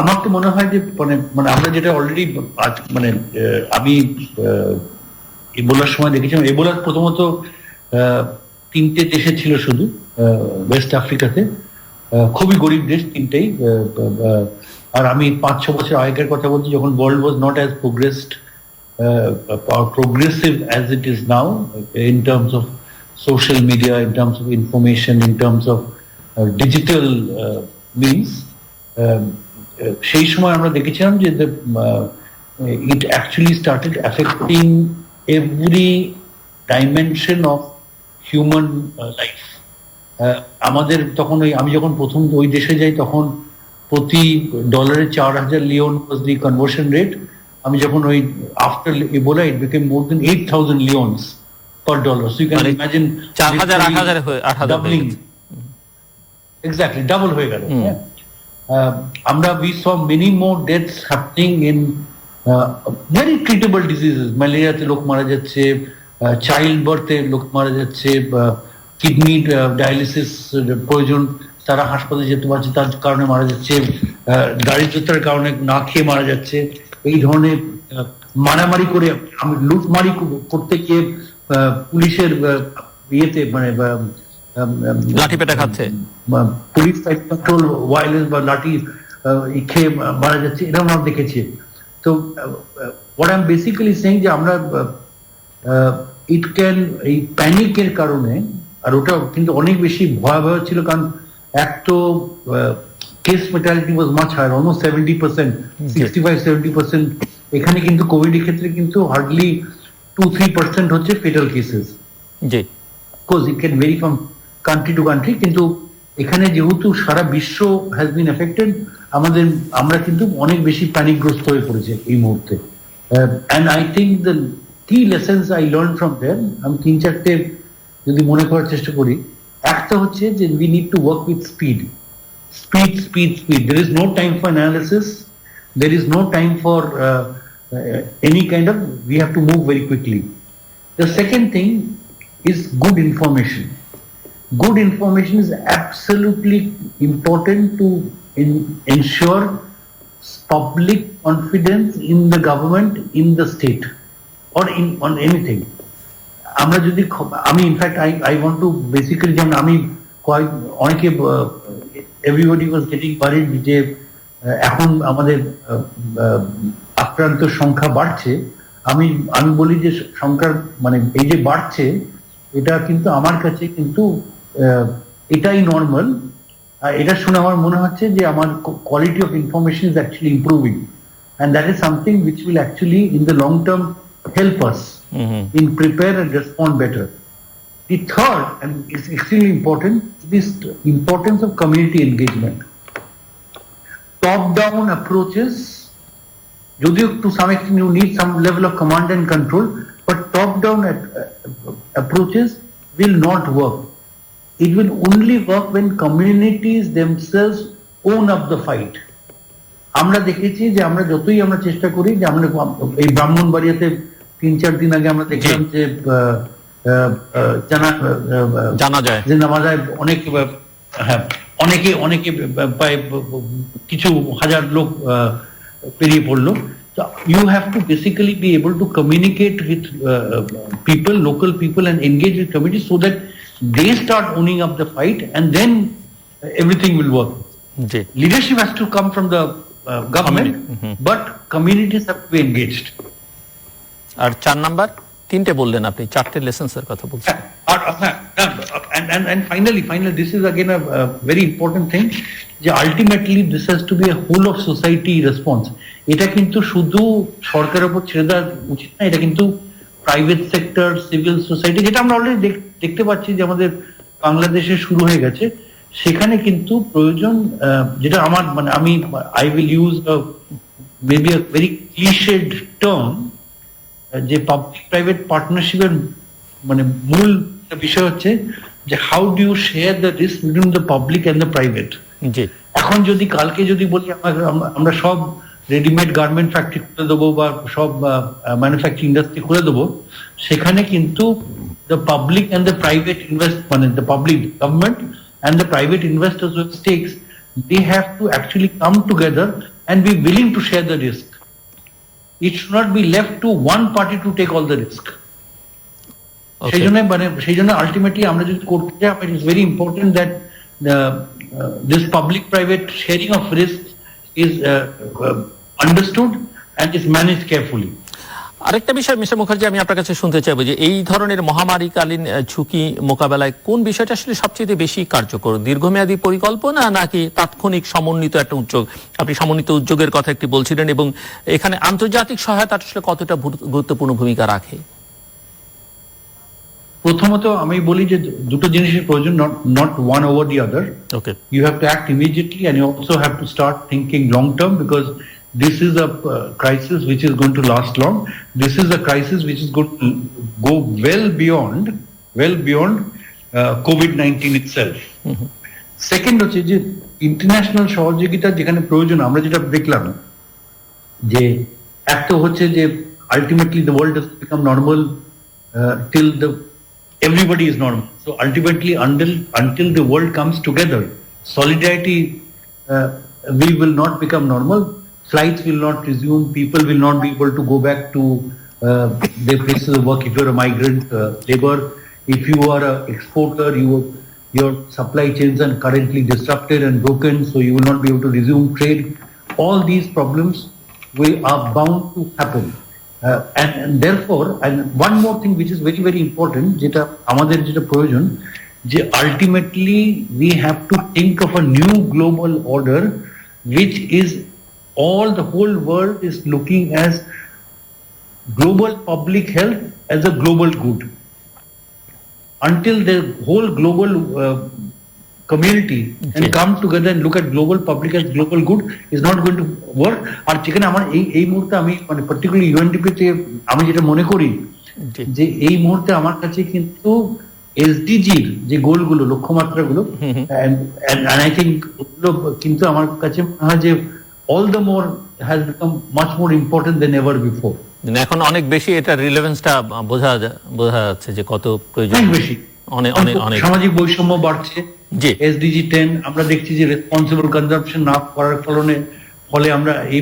আমার তো মনে হয় যে মানে আমরা যেটা অলরেডি মানে আমি ইবোলার সময় দেখেছিলাম, ইবোলার প্রথমত 3টে দেশে ছিল শুধু ওয়েস্ট আফ্রিকাতে, খুবই গরিব দেশ 3টেই। আর আমি 5-6 বছর আগের কথা বলছি, যখন world was not as progressive as it is now in terms of social media, in terms of information, in terms of digital means. সেই সময় আমরা দেখেছিলাম যে it actually started affecting every dimension of human life. আমাদের তখন আমি যখন প্রথম ওই দেশে যাই, তখন প্রতি ডলারে 4,000 Leone was the conversion rate. আমি যখন ওই after Ebola it became more than 8,000 leons per dollar. So you can imagine 4,000 doubling. Exactly, double হয়ে গেল। আমরা we saw many more deaths happening in very treatable diseases. ম্যালেরিয়াতে লোক মারা যাচ্ছে, child বার্থে লোক মারা যাচ্ছে, কিডনি ডায়ালিসিস প্রয়োজন, তারা হাসপাতালে যেতে পারছে, তার কারণে মারা যাচ্ছে, দারিদ্রতার কারণে না খেয়ে মারা যাচ্ছে। এই ধরনের মারামারি করে, লুটমারি করতে গিয়ে পুলিশের ইয়েতে মানে লাঠি পেটা খাচ্ছে, পুলিশ কন্ট্রোল ভায়োলেন্স বা লাঠি খেয়ে মারা যাচ্ছে, এরকম আমরা দেখেছি। তো what I am basically saying যে আমরা ইট ক্যান, এই প্যানিকের কারণে, আর ওটা কিন্তু অনেক বেশি ভয়াবহ ছিল, কারণ এক তো case fatality was much higher, almost 70%, 65-70%। এখানে কিন্তু কোভিড এর ক্ষেত্রে কিন্তু হার্ডলি 2-3% হচ্ছে ফেটাল কেসেস। জি, cause it can vary from country to country, কিন্তু এখানে যেহেতু সারা বিশ্ব হ্যাজ বিন এফেক্টেড, আমরা কিন্তু অনেক বেশি প্যানিকগ্রস্ত হয়ে পড়েছে এই মুহূর্তে। অ্যান্ড আই থিঙ্ক দ্য কি লেসেন্স আই লার্ন ফ্রম দেয়ার, আমি 3-4টে যদি মনে করার চেষ্টা করি। একটা হচ্ছে যে we need to work with speed. There is no time for analysis, there is no time for any kind of, we have to move very quickly. The second thing, is good information. Good information is absolutely important to ensure public confidence in the government, in the state, or on anything. আমরা যদি আমি in fact I want to basically, যেমন আমি অনেকে everybody was getting worried যে এখন আমাদের আক্রান্ত সংখ্যা বাড়ছে। আমি বলি যে সংখ্যা মানে এই যে বাড়ছে, এটা কিন্তু আমার কাছে কিন্তু এটাই নর্মাল। এটা শুনে আমার মনে হচ্ছে যে আমার quality of information is actually improving, and that is something which will actually in the long term help us in prepare and respond better. The third, and it's extremely important, is the importance of community engagement. Top down approaches, to some extent you need some level of command and control, but top down approaches will not work. It will only work when communities themselves own up the fight. আমরা দেখেছি যে আমরা যতই আমরা চেষ্টা করি, যে আমরা এই ব্রাহ্মণবাড়িয়াতে 3-4 দিন আগে আমরা দেখলাম যে জানা যায় যে নামাজায় অনেকে প্রায় কিছু হাজার লোক পেরিয়ে পড়লো। So you have to basically be able to communicate with people, local people, and engage with communities so that they start owning up the fight, and then everything will work. Leadership has to come from the government, but communities have to be engaged. আর 4 number 3টে বললেন আপনি, 4টে lessons এর কথা বলছেন। And finally this is again a very important thing, যে ultimately this has to be a whole of society response. এটা কিন্তু শুধু সরকারের উপর ছেড়ে দেওয়া উচিত না, এটা কিন্তু প্রাইভেট সেক্টর, সিভিল সোসাইটি, যেটা আমরা অলরেডি দেখতে পাচ্ছি যে আমাদের বাংলাদেশে শুরু হয়ে গেছে, সেখানে কিন্তু প্রয়োজন, যেটা আমার মানে I will use maybe a very cliched term, যে পাবলিক প্রাইভেট পার্টনারশিপের মানে মূল বিষয় হচ্ছে যে how do you share the risk between the public and the private. এখন যদি কালকে যদি বলি আমরা সব রেডিমেড গার্মেন্ট ফ্যাক্টরি খুলে দেবো বা সব ম্যানুফ্যাকচারিং ইন্ডাস্ট্রি খুলে দেবো, সেখানে কিন্তু the public and the private মানে the public government and the private investors with stakes, they have to actually come together and be willing to share the risk. It should not be left to one party to take all the risk. সেই জন্য ultimately আমরা যদি করতে চাই, it is very important that this public private sharing of risk is understood and is managed carefully. আরেকটা বিষয় mister Mukherjee, আমি আপনার কাছে শুনতে চাইবো যে এই ধরনের মহামারীকালীন ঝুঁকি মোকাবেলায় কোন বিষয়টা আসলে সবচেয়ে বেশি কার্যকর, দীর্ঘমেয়াদী পরিকল্পনা নাকি তাৎক্ষণিক সমন্বিত একটা উদ্যোগ? আপনি সমন্বিত উদ্যোগের কথা একটি বলছিলেন, এবং এখানে আন্তর্জাতিক সহায়তা আসলে কতটা গুরুত্বপূর্ণ ভূমিকা রাখে? প্রথমত আমি বলি যে দুটো জিনিসের প্রয়োজন, not one over the other. Okay. You have to act immediately, and you also have to start thinking long term, because this is a crisis which is going to last long. This is a crisis which is going to go well beyond COVID-19 itself. Second হচ্ছে যে international সহযোগিতা যেখানে প্রয়োজন, আমরা যেটা দেখলাম যে একটা হচ্ছে যে ultimately the world has become normal till everybody is normal. So ultimately until the world comes together, solidarity we will not become normal. Flights will not resume. People will not be able to go back to their places of work. If you're a migrant labor, if you are an exporter, your supply chains are currently disrupted and broken, so you will not be able to resume trade. All these problems are bound to happen. And therefore, and one more thing which is very, very important, যেটা আমাদের যেটা প্রয়োজন, যে ultimately we have to think of a new global order, which is the whole world is looking as global public health as a global good. Until the whole global community can come together and look at global public as global good, is not going to work. আর যেখানে আমার এই মুহূর্তে আমি মানে particularly UNDP তে আমি যেটা মনে করি যে এই মুহূর্তে আমার কাছে কিন্তু এসডিজির যে গোলগুলো, লক্ষ্যমাত্রাগুলো, and I think কিন্তু আমার কাছে মনে হয় যে all the more has become much more important than ever before. এখন অনেক বেশি এটা রিলেভেন্সটা বোঝা যাচ্ছে যে কত প্রয়োজন। অনেক বেশি, অনেক অনেক অনেক সামাজিক বৈষম্য বাড়ছে। জি, এসডিজি 10 আমরা দেখছি যে রেসপন্সিবল কনজাম্পশন না করার ফলে আমরা এই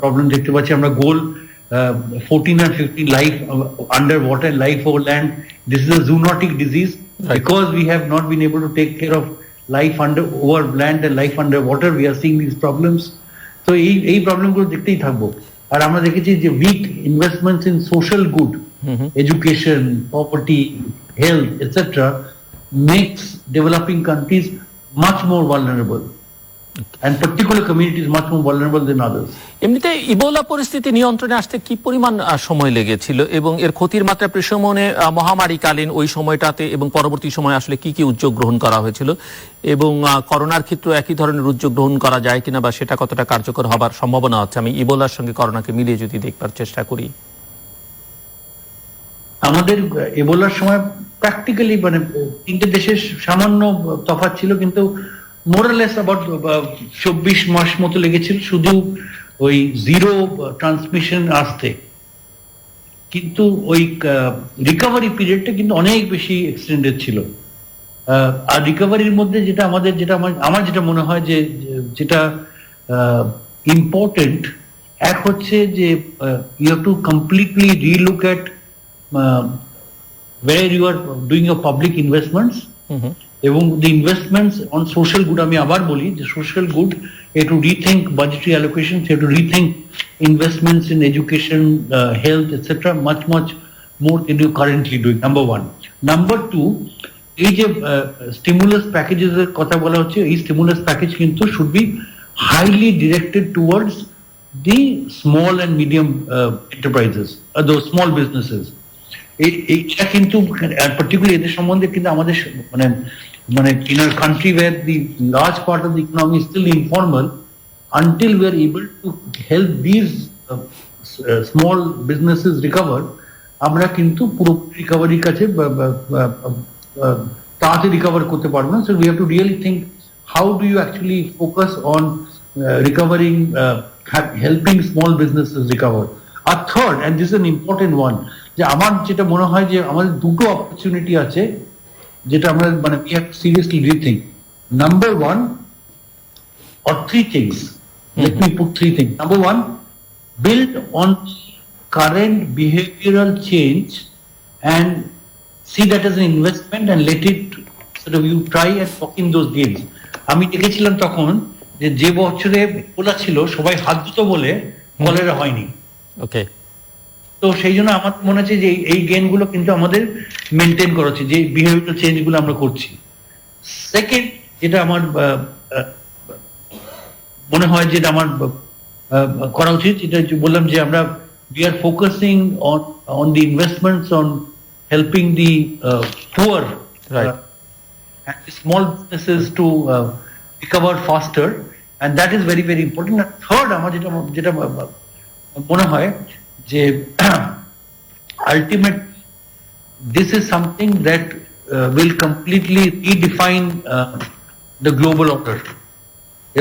প্রবলেম দেখতে পাচ্ছি। আমরা গোল 14 and 15 life under water, life over land. This is a zoonotic disease. Right. Because we have not been able to take care of life over land and life under water, we are seeing these problems. So এই প্রবলেমগুলো দেখতেই থাকবো। আর আমরা দেখেছি যে weak investments in social good, education, property, health, etc. makes developing countries much more vulnerable, and particular communities much more vulnerable than others. এমনিতে Ebola পরিস্থিতি নিয়ন্ত্রণে আসতে কি পরিমাণ সময় লেগেছিল এবং এর ক্ষতির মাত্রা প্রশমনে মহামারীকালীন ওই সময়টাতে এবং পরবর্তী সময়ে আসলে কি কি উদ্যোগ গ্রহণ করা হয়েছিল এবং করোনার ক্ষেত্রে একই ধরনের উদ্যোগ গ্রহণ করা যায় কিনা বা সেটা কতটা কার্যকর হবার সম্ভাবনা আছে? আমি ইবোলার সঙ্গে করোনাকে মিলিয়ে যদি দেখবার চেষ্টা করি। আমাদের এবোলার সময় প্র্যাকটিক্যালি মানে তিনটে দেশের সামান্য তফাৎ ছিল, কিন্তু মোরালেস আবার 24 মাস মতো লেগেছিল শুধু ওই জিরো ট্রান্সমিশন আসতে, কিন্তু ওই রিকভারি পিরিয়ডটা কিন্তু অনেক বেশি এক্সটেন্ডেড ছিল। আর রিকভারির মধ্যে আমার যেটা মনে হয় যে যেটা ইম্পর্টেন্ট, এক হচ্ছে যে you have to completely relook at where you are doing your public investments, এবং the investments on social good, আমি আবার বলি যে social good, you have to rethink budgetary allocations, you have to rethink investments in education, health, etc. much more than you currently doing, number one. Number two, এই যে stimulus packages এর কথা বলা হচ্ছে, এই stimulus package কিন্তু should be highly directed towards the small and medium enterprises, those small businesses. এইটা কিন্তু পার্টিকুলারলি এদের সম্বন্ধে কিন্তু আমাদের মানে in a country where the large part of the economy is still informal, until we are able to help these small businesses recover, আমরা কিন্তু পুরো রিকভারির কাছে তাড়াতাড়ি রিকভার করতে পারবো না। So we have to really think, how do you actually focus on recovering, helping small businesses recover. A third, and this is an important one, যে আমার যেটা মনে হয় যে আমাদের দুটো অপরচুনিটি আছে যেটা আমরা মানে we have to seriously rethink. Number one, or three things. Let me put three things. Number one, build on current behavioral change and see that as an investment and let it sort of you try and walk in those gains. আমি দেখেছিলাম তখন যে বছরে বলা ছিল সবাই হাত ধুতো বলে কলেরা হয়নি। ওকে, তো সেই জন্য আমার মনে হচ্ছে যে এই গেইনগুলো কিন্তু আমাদের মেনটেন করা উচিত, যে বিহেভিয়ারাল চেঞ্জগুলো আমরা করছি। সেকেন্ড, যেটা আমার মনে হয় যেটা আমার করা উচিত, যেটা বললাম যে আমরা we are focusing on the investments on helping the poor, right, and the small businesses to recover faster, and that is very very important. And third, আমার যেটা মনে হয় যে ultimate, this is something that will completely redefine the global order,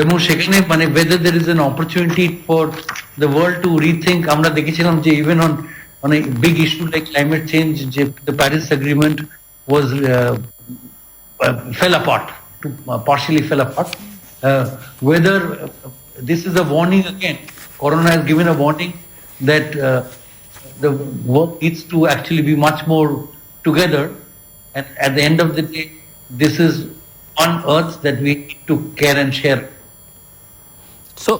এবং সেখানে মানে whether there is an opportunity for the world to rethink. আমরা দেখেছিলাম যে even on a big issue like climate change, যে the Paris Agreement was fell apart, partially fell apart. Whether this is a warning again, Corona has given a warning that the world needs to actually be much more together, and at the end of the day, this is one earth that we need to care and share. So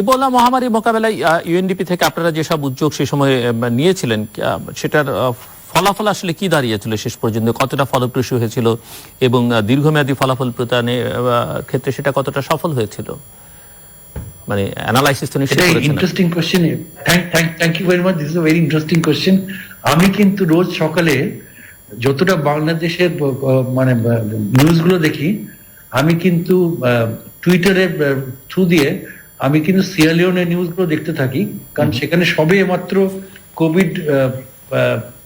Ebola মহামারী মোকাবেলায় UNDP থেকে আপনারা যেসব উদ্যোগ সে সময় নিয়েছিলেন, সেটার ফলাফল আসলে কি দাঁড়িয়েছিল শেষ পর্যন্ত? কতটা ফলপ্রসূ হয়েছিল এবং দীর্ঘমেয়াদী ফলাফল প্রদানের ক্ষেত্রে সেটা কতটা সফল হয়েছিল? মানে অ্যানালাইসিস তো নিশ্চয়ই করেছেন। Interesting question, thank you very much, this is a very interesting question. আমি কিন্তু রোজ সকালে যতটা বাংলাদেশের মানে নিউজগুলো দেখি, আমি কিন্তু টুইটারের থ্রু দিয়ে আমি কিন্তু সিয়েরালিওনের নিউজগুলো দেখতে থাকি, কারণ সেখানে সবে মাত্র কোভিড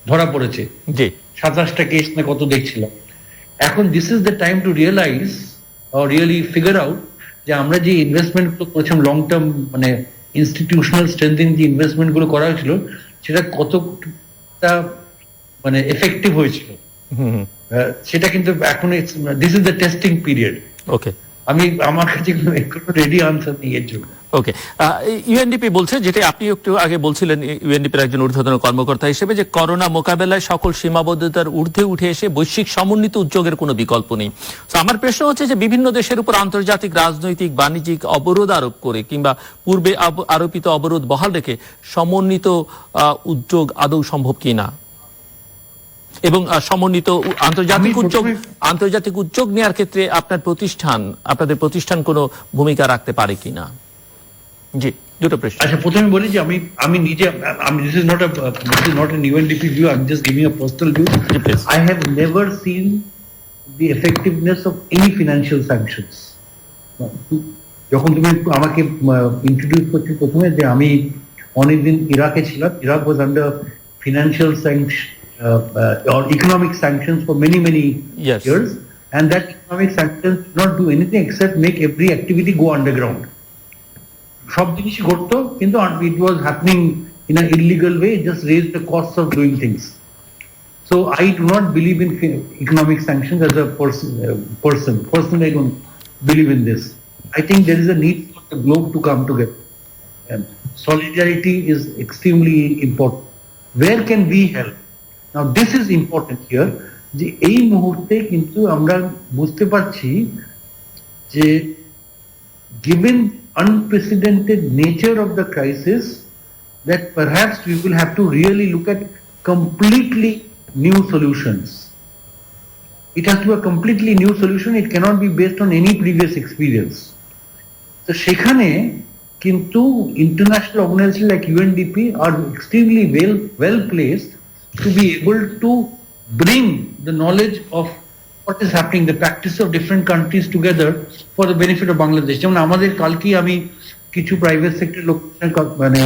ধরা পড়েছে, 27টা কেস না কত দেখছিলাম। এখন this is the time to realise or really figure out যে আমরা যে ইনভেস্টমেন্ট গুলো করেছিলাম, লং টার্ম মানে ইনস্টিটিউশনাল স্ট্রেংথিং যে ইনভেস্টমেন্ট গুলো করা হয়েছিল, সেটা কতটা মানে এফেক্টিভ হয়েছিল সেটা কিন্তু এখন this is the testing period. Okay, আমার কাছে কোনো রেডি আনসার নেই এর জন্য। ওকে, ইউএনডিপি বলছে, যেটা আপনি একটু আগে বলছিলেন ইউএনডিপির একজন ঊর্ধ্বতন কর্মকর্তা হিসেবে, যে করোনা মোকাবেলায় সকল সীমাবদ্ধতার ঊর্ধ্বে উঠে এসে বৈশ্বিক সমন্বিত উদ্যোগের কোনো বিকল্প নেই। তো আমার প্রশ্ন হচ্ছে যে বিভিন্ন দেশের উপর আন্তর্জাতিক রাজনৈতিক বাণিজ্যিক অবরোধ আরোপ করে কিংবা পূর্বে আরোপিত অবরোধ বহাল রেখে সমন্বিত উদ্যোগ আদৌ সম্ভব কিনা, এবং সমন্বিত আন্তর্জাতিক উদ্যোগ নেওয়ার ক্ষেত্রে আপনাদের প্রতিষ্ঠান কোনো ভূমিকা রাখতে পারে কিনা? জি, দুটো প্রশ্ন। আচ্ছা, প্রথমে বলি যে আমি নিজে this is not an UNDP view, I'm just giving a personal view. I have never seen the effectiveness of any financial sanctions. যখন তুমি আমাকে ইন্ট্রোডিউস করছি প্রথমে, যে আমি অনেকদিন ইরাকে ছিলাম, Iraq was under financial sanctions or economic sanctions for many years, and that economic sanctions did not do anything except make every activity go underground. সব জিনিসই ঘটতো, কিন্তু it was happening in an illegal way. It just raised the cost of doing things. So I do not believe in economic sanctions as a person. Personally, I don't believe in this. I think there is a need for the globe to come together, and solidarity is extremely important. Where can we help? Now this is important here, যে এই মুহূর্তে কিন্তু আমরা বুঝতে পারছি যে given unprecedented nature of the crisis, that perhaps we will have to really look at completely new solutions. It has to be a completely new solution. It cannot be based on any previous experience. So সেখানে কিন্তু international organizations like UNDP are extremely well placed to be able to bring the knowledge of what is happening, the practice of different countries together for the benefit of Bangladesh. যেমন আমাদের কালকে আমি কিছু private sector লোক, মানে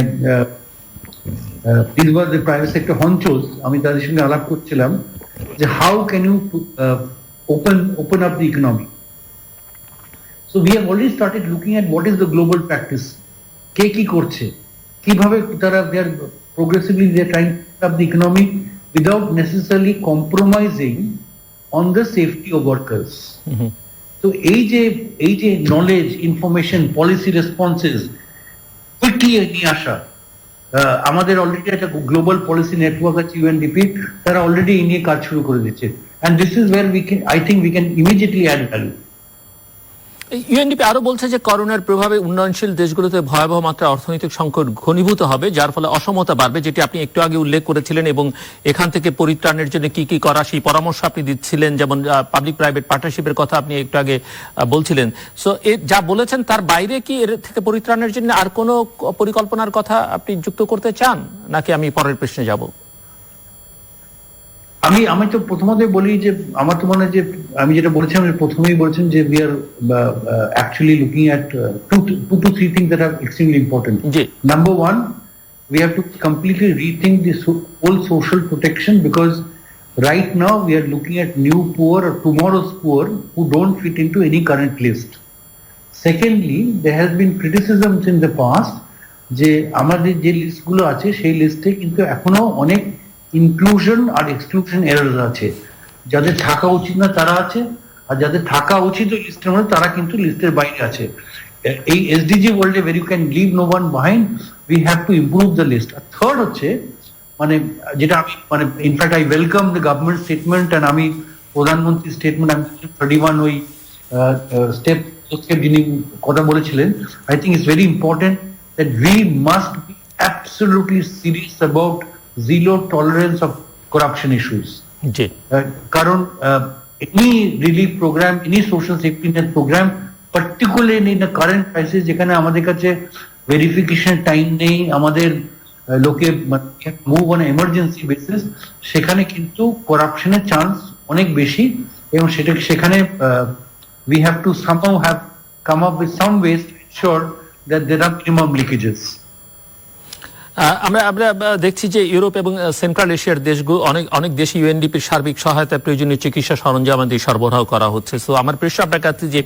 these were the private sector honchos, আমি তাদের সঙ্গে আলাপ করছিলাম যে how can you open up the economy. So we have already started looking at what is the global practice, কে কি করছে, কিভাবে তারা they are progressively they are trying to open up the economy without necessarily compromising on the safety of workers. So এই যে knowledge, information, policy responses quickly নিয়ে আসা, আমাদের already একটা গ্লোবাল পলিসি নেটওয়ার্ক আছে UNDP, তারা অলরেডি এই নিয়ে কাজ শুরু করে দিচ্ছে, and this is where I think we can immediately add value. UNDP আরো বলছে যে করোনার প্রভাবে উন্নয়নশীল দেশগুলোতে ভয়াবহ মাত্রা অর্থনৈতিক সংকট ঘনীভূত হবে, যার ফলে অসমতা বাড়বে, যেটি আপনি একটু আগে উল্লেখ করেছিলেন, এবং এখান থেকে পরিত্রাণের জন্য কি কি করা সেই পরামর্শ আপনি দিচ্ছিলেন, যেমন পাবলিক প্রাইভেট পার্টনারশিপের কথা আপনি একটু আগে বলছিলেন। সো যা বলেছেন তার বাইরে কি এর থেকে পরিত্রাণের জন্য আর কোনো পরিকল্পনার কথা আপনি যুক্ত করতে চান, নাকি আমি পরের প্রশ্নে যাব? আমি তো প্রথমত বলি যে আমার তো মনে হয় যে আমি যেটা বলেছিলাম প্রথমেই বলছেন যে we are actually looking at two to three things that are extremely important. Number one, we have to completely rethink this whole social protection, because right now we are looking at new poor or tomorrow's poor who don't fit into any current list. Secondly, there has been criticisms in the past যে আমাদের যে লিস্টগুলো আছে সেই লিস্টে কিন্তু এখনো অনেক inclusion আর exclusion errors আছে, যাদের থাকা উচিত না তারা আছে, আর যাদের থাকা উচিত ওই লিস্টের মধ্যে তারা কিন্তু লিস্টের বাইরে আছে। এই SDG ওয়ার্ল্ডে where you can leave no one behind, we have to improve the list. আর থার্ড হচ্ছে মানে যেটা আমি মানে in fact I welcome the government statement, and আমি প্রধানমন্ত্রীর স্টেটমেন্ট আমি 31 ওই স্টেপ যিনি কথা বলেছিলেন, I think it's very important that we must be absolutely serious about zero tolerance of corruption issues. কারণ any relief program, any social safety net program, particularly in the current crisis যেখানে আমাদের কাছে verification time নেই, আমাদের লোকে move on emergency basis, সেখানে কিন্তু করাপশনের chance অনেক বেশি, এবং সেখানে we have to somehow have come up with some ways to ensure that there are minimum leakages. আমরা দেখছি যে ইউরোপ এবং সেন্ট্রাল এশিয়ার দেশগুলো অনেক দেশে ইউএনডিপির সার্বিক সহায়তায় প্রয়োজনীয় চিকিৎসা সরঞ্জামাদি সরবরাহ করা হচ্ছে। সো আমার প্রশ্ন আপনার কাছে যে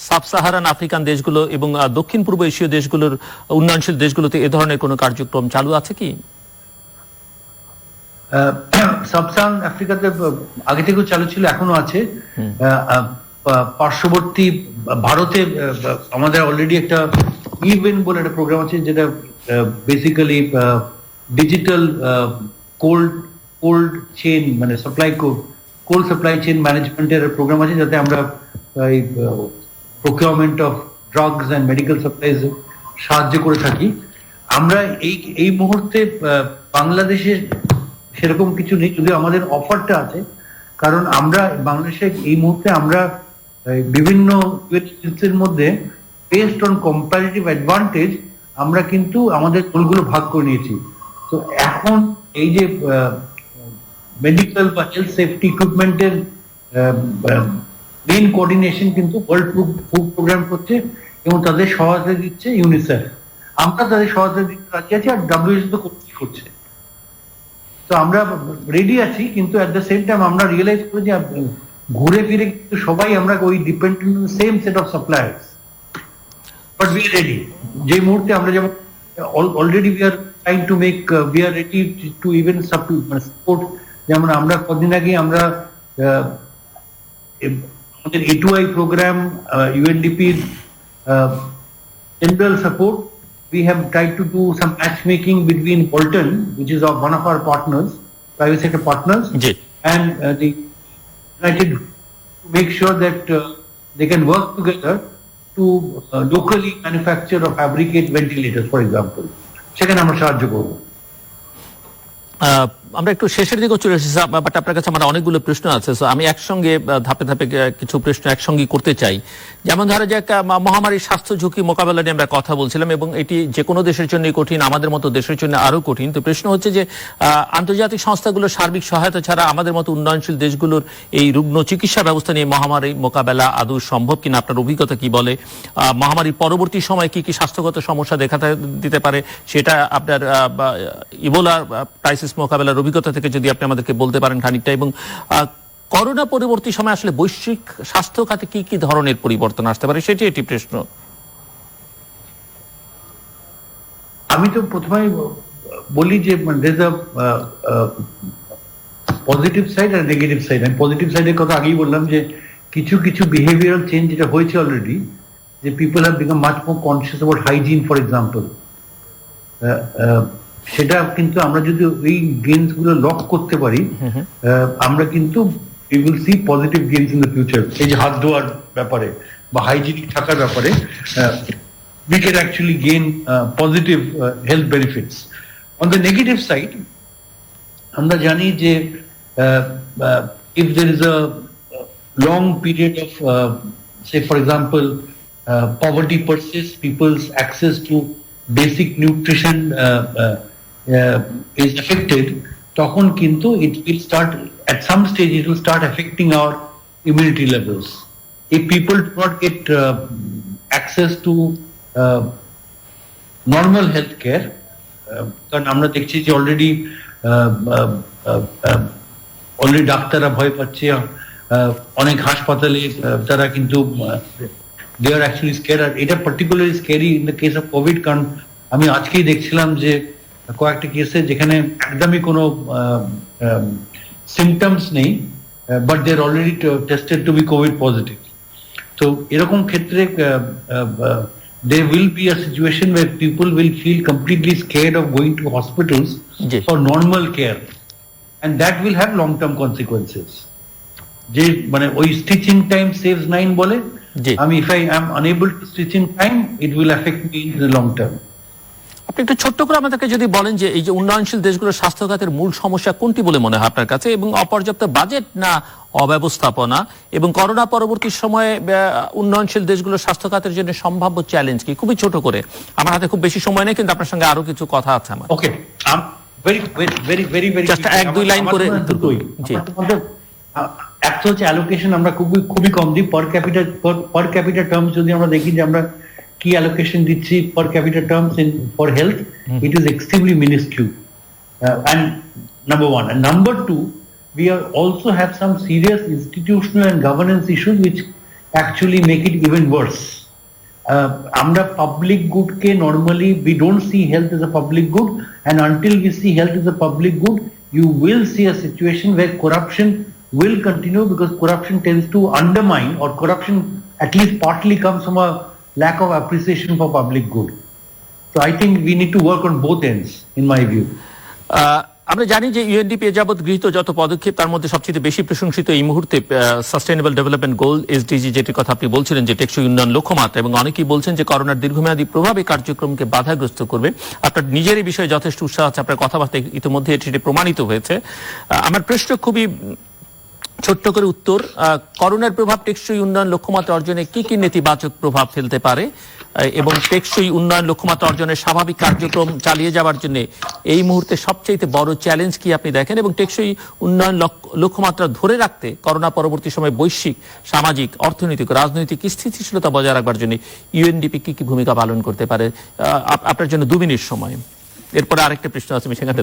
সাব সাহারান আফ্রিকান দেশগুলো এবং দক্ষিণ পূর্ব এশীয় দেশগুলোর উন্নয়নশীল দেশগুলোতে এ ধরনের কোনো কার্যক্রম চালু আছে কি? সাবসাহারান আফ্রিকাতে আগে থেকেও চালু ছিল, এখনো আছে। পার্শ্ববর্তী ভারতে আমাদের অলরেডি একটা ইভেন্ট বলে একটা প্রোগ্রাম আছে, যেটা বেসিক্যালি ডিজিটাল কোল্ড চেইন মানে কোল্ড সাপ্লাই চেইন ম্যানেজমেন্টের প্রোগ্রাম আছে, যাতে আমরা এই procurement of drugs and medical supplies সাহায্য করে থাকি। আমরা এই মুহূর্তে বাংলাদেশে সেরকম কিছু নেই, যদিও আমাদের অফারটা আছে, কারণ আমরা বাংলাদেশে এই মুহূর্তে আমরা বিভিন্ন এর মধ্যে বেসড অন কম্পারেটিভ অ্যাডভান্টেজ আমরা কিন্তু আমাদের গোলগুলো ভাগ করে নিয়েছি। তো এখন এই যে মেডিকেল বা হেলথ সেফটি ইকুইপমেন্টের মেইন কোঅর্ডিনেশন কিন্তু ওয়ার্ল্ড ফুড প্রোগ্রাম করছে এবং তাদের সহায়তা দিচ্ছে ইউনিসেফ। আমরা তাদের সহায়তা দিতে রাজি আছি, আর WHO তো করছে। তো আমরা রেডি আছি, কিন্তু অ্যাট দ্য সেম টাইম আমরা রিয়েলাইজ করি যে ঘুরে ফিরে কিন্তু সবাই আমরা ওই dependent on same set of suppliers, but we are ready. যে মুহূর্তে আমরা যেমন already we are trying to make we are ready to even support. যেমন আমরা কদিন আগে আমরা আমাদের A2I প্রোগ্রাম, UNDP general support, we have tried to do some matchmaking between Bolton, which is one of our partners, private sector partners, and the United, to make sure that they can work together to locally manufacture or fabricate ventilators, for example. সেখানে আমরা সাহায্য করব। আমরা একটু শেষের দিকে চলে এসেছি, বাট আপনার কাছে আমার অনেকগুলো প্রশ্ন আছে, সো আমি একসঙ্গে ধাপে ধাপে কিছু প্রশ্ন একসঙ্গে করতে চাই। যেমন ধরো যে মহামারীর স্বাস্থ্য ঝুঁকি মোকাবেলা নিয়ে আমরা কথা বলছিলাম, এবং এটি যে কোনো দেশের জন্যই কঠিন, আমাদের মতো দেশের জন্য আরো কঠিন। তো প্রশ্ন হচ্ছে যে আন্তর্জাতিক সংস্থাগুলোর সার্বিক সহায়তা ছাড়া আমাদের মতো উন্নয়নশীল দেশগুলোর এই রুগ্ন চিকিৎসা ব্যবস্থা নিয়ে মহামারী মোকাবেলা আদৌ সম্ভব কিনা, আপনার অভিজ্ঞতা কি বলে? মহামারীর পরবর্তী সময় কি কি স্বাস্থ্যগত সমস্যা দেখা দিতে পারে, সেটা আপনার ইবোলা ক্রাইসিস মোকাবেলার অভিজ্ঞতা থেকে যদি আপনি আমাদেরকে বলতে পারেন খানিকটা। এবং করোনা পরবর্তী সময় আসলে বৈশ্বিক স্বাস্থ্য খাতে কি কি ধরনের পরিবর্তন আসতে পারে, সেটি একটি প্রশ্ন। আমি তো প্রথমেই বলি যে পজিটিভ সাইড আর নেগেটিভ সাইড। আমি পজিটিভ সাইডের কথা আগেই বললাম যে কিছু কিছু বিহেভিয়ারাল চেঞ্জ যেটা হয়েছে অলরেডি, যে people have become much more conscious about hygiene, for example. সেটা কিন্তু আমরা যদি এই গেমস গুলো লক করতে পারি, আমরা কিন্তু we will see positive gains in the future. এই যে হাত ধোয়ার ব্যাপারে বা হাইজিনিক থাকার ব্যাপারে we can actually gain positive health benefits. On the negative side, আমরা জানি যে if there is a long period of say for example poverty persists, people's access to basic nutrition is affected, তখন কিন্তু it will start at some stage, it will start affecting our immunity levels. If people do not get access to normal health care, কারণ আমরা দেখছি যে already ডাক্তাররা ভয় পাচ্ছে, অনেক হাসপাতালে তারা কিন্তু they are actually scared. এটা particularly scary in the case of COVID, কারণ আমি আজকেই দেখছিলাম যে কয়েকটা কেসে যেখানে একদমই কোনো সিমটমস নেই, but they are already tested to be COVID positive. তো এরকম ক্ষেত্রে there will be a situation where people will feel completely scared of going to hospitals for normal care, and that will have long term consequences. যে মানে ওই stitching time saves 9 বলে, আমি if I am unable to stitch in time, it will affect me in the long term. আপনি একটু ছোট্ট করে আমাদেরকে যদি বলেন যে এই যে উন্নয়নশীল দেশগুলোর স্বাস্থ্য খাতের মূল সমস্যা কোনটি বলে মনে হয় আপনার কাছে, এবং অপর্যাপ্ত বাজেট না অব্যবস্থাপনা, এবং করোনা পরবর্তী সময়ে উন্নয়নশীল দেশগুলোর স্বাস্থ্য খাতের জন্য সম্ভাব্য চ্যালেঞ্জ কি? খুবই ছোট করে, আমার হাতে খুব বেশি সময় নেই, কিন্তু আপনার সঙ্গে আরো কিছু কথা আছে আমার। Okay, very very very very just এক দুই লাইন করে উত্তর করি। জি, একটা হচ্ছে অ্যালোকেশন আমরা খুবই কম দিই পার ক্যাপিটা টার্মস। যদি আমরা দেখি যে আমরা কি অ্যালোকেশন দিচ্ছি per capita terms for health, it is extremely miniscule, and number one, and number two, we are also have some serious institutional and governance issues which actually make it even worse. আমরা public গুডকে normally we don't see health as a public good, and until we see health as a public good, you will see a situation where corruption will continue, because corruption tends to undermine, or corruption at least partly comes from a lack of appreciation for public good. So I think we need to work on both ends, in my view. আমরা জানি যে UNDP যাবৎ গৃহীত যত পদক্ষেপ তার মধ্যে সবচেয়ে বেশি প্রশংসিত এই মুহূর্তে সাস্টেইনেবল ডেভেলপমেন্ট গোল এসডিজি, যেটির কথা আপনি বলছিলেন, যে টেকসই উন্নয়ন লক্ষ্যমাত্রা, এবং অনেকেই বলছেন যে করোনার দীর্ঘমেয়াদী প্রভাব এই কার্যক্রমকে বাধাগ্রস্ত করবে। আপনার নিজের এই বিষয়ে যথেষ্ট উৎসাহ আছে, আপনার কথাবার্তা ইতিমধ্যে এটি প্রমাণিত হয়েছে। আমার প্রশ্ন খুবই ছোট্ট করে উত্তর, করোনার প্রভাব টেকসই উন্নয়ন লক্ষ্যমাত্রা অর্জনে কি কি নেতিবাচক প্রভাব ফেলতে পারে, এবং টেকসই উন্নয়ন লক্ষ্যমাত্রা অর্জনের স্বাভাবিক কার্যক্রম চালিয়ে যাওয়ার জন্য এই মুহূর্তে সবচেয়ে বড় চ্যালেঞ্জ কি আপনি দেখেন, এবং টেকসই উন্নয়ন লক্ষ্যমাত্রা ধরে রাখতে করোনা পরবর্তী সময় বৈশ্বিক, সামাজিক, অর্থনৈতিক, রাজনৈতিক স্থিতিশীলতা বজায় রাখবার জন্য ইউএনডিপি কি কি ভূমিকা পালন করতে পারে? আপনার জন্য 2 মিনিট সময়। এরপরে আরেকটা প্রশ্ন আছে, আমি সেখানে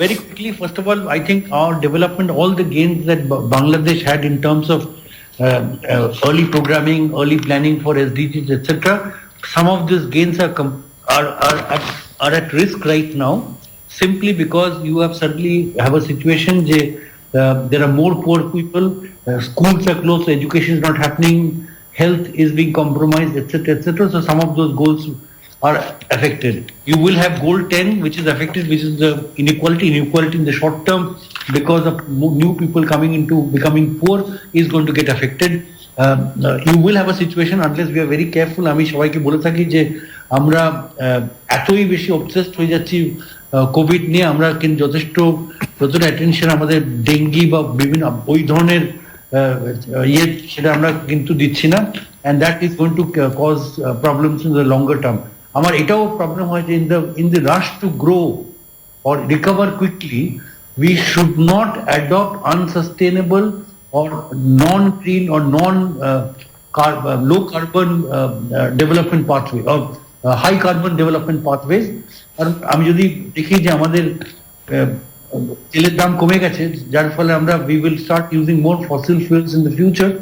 very quickly, first of all, I think our development, all the gains that Bangladesh had in terms of early programming, early planning for SDGs, etc., some of these gains are at risk right now, simply because you have suddenly have a situation where there are more poor people, schools are closed, education is not happening, health is being compromised, etc., etc. So some of those goals are affected. You will have goal 10, which is affected, which is the inequality in the short term, because of new people coming into becoming poor, is going to get affected. You will have a situation, unless we are very careful. আমি সবাইকে বলে থাকি যে আমরা এতই বেশি obsessed হয়ে যাচ্ছি কোভিড নিয়ে, আমরা কিন্তু যতটা অ্যাটেনশন আমাদের ডেঙ্গি বা বিভিন্ন ওই ধরনের সেটা আমরা কিন্তু দিচ্ছি না, and that is going to cause problems in the longer term. আমার এটাও প্রবলেম হয় যে in the rush to grow or recover quickly, we should not adopt unsustainable or non-green or low carbon development pathway or high carbon development pathways. কারণ আমি যদি দেখি যে আমাদের তেলের দাম কমে গেছে, যার ফলে আমরা we will start using more fossil fuels in the future,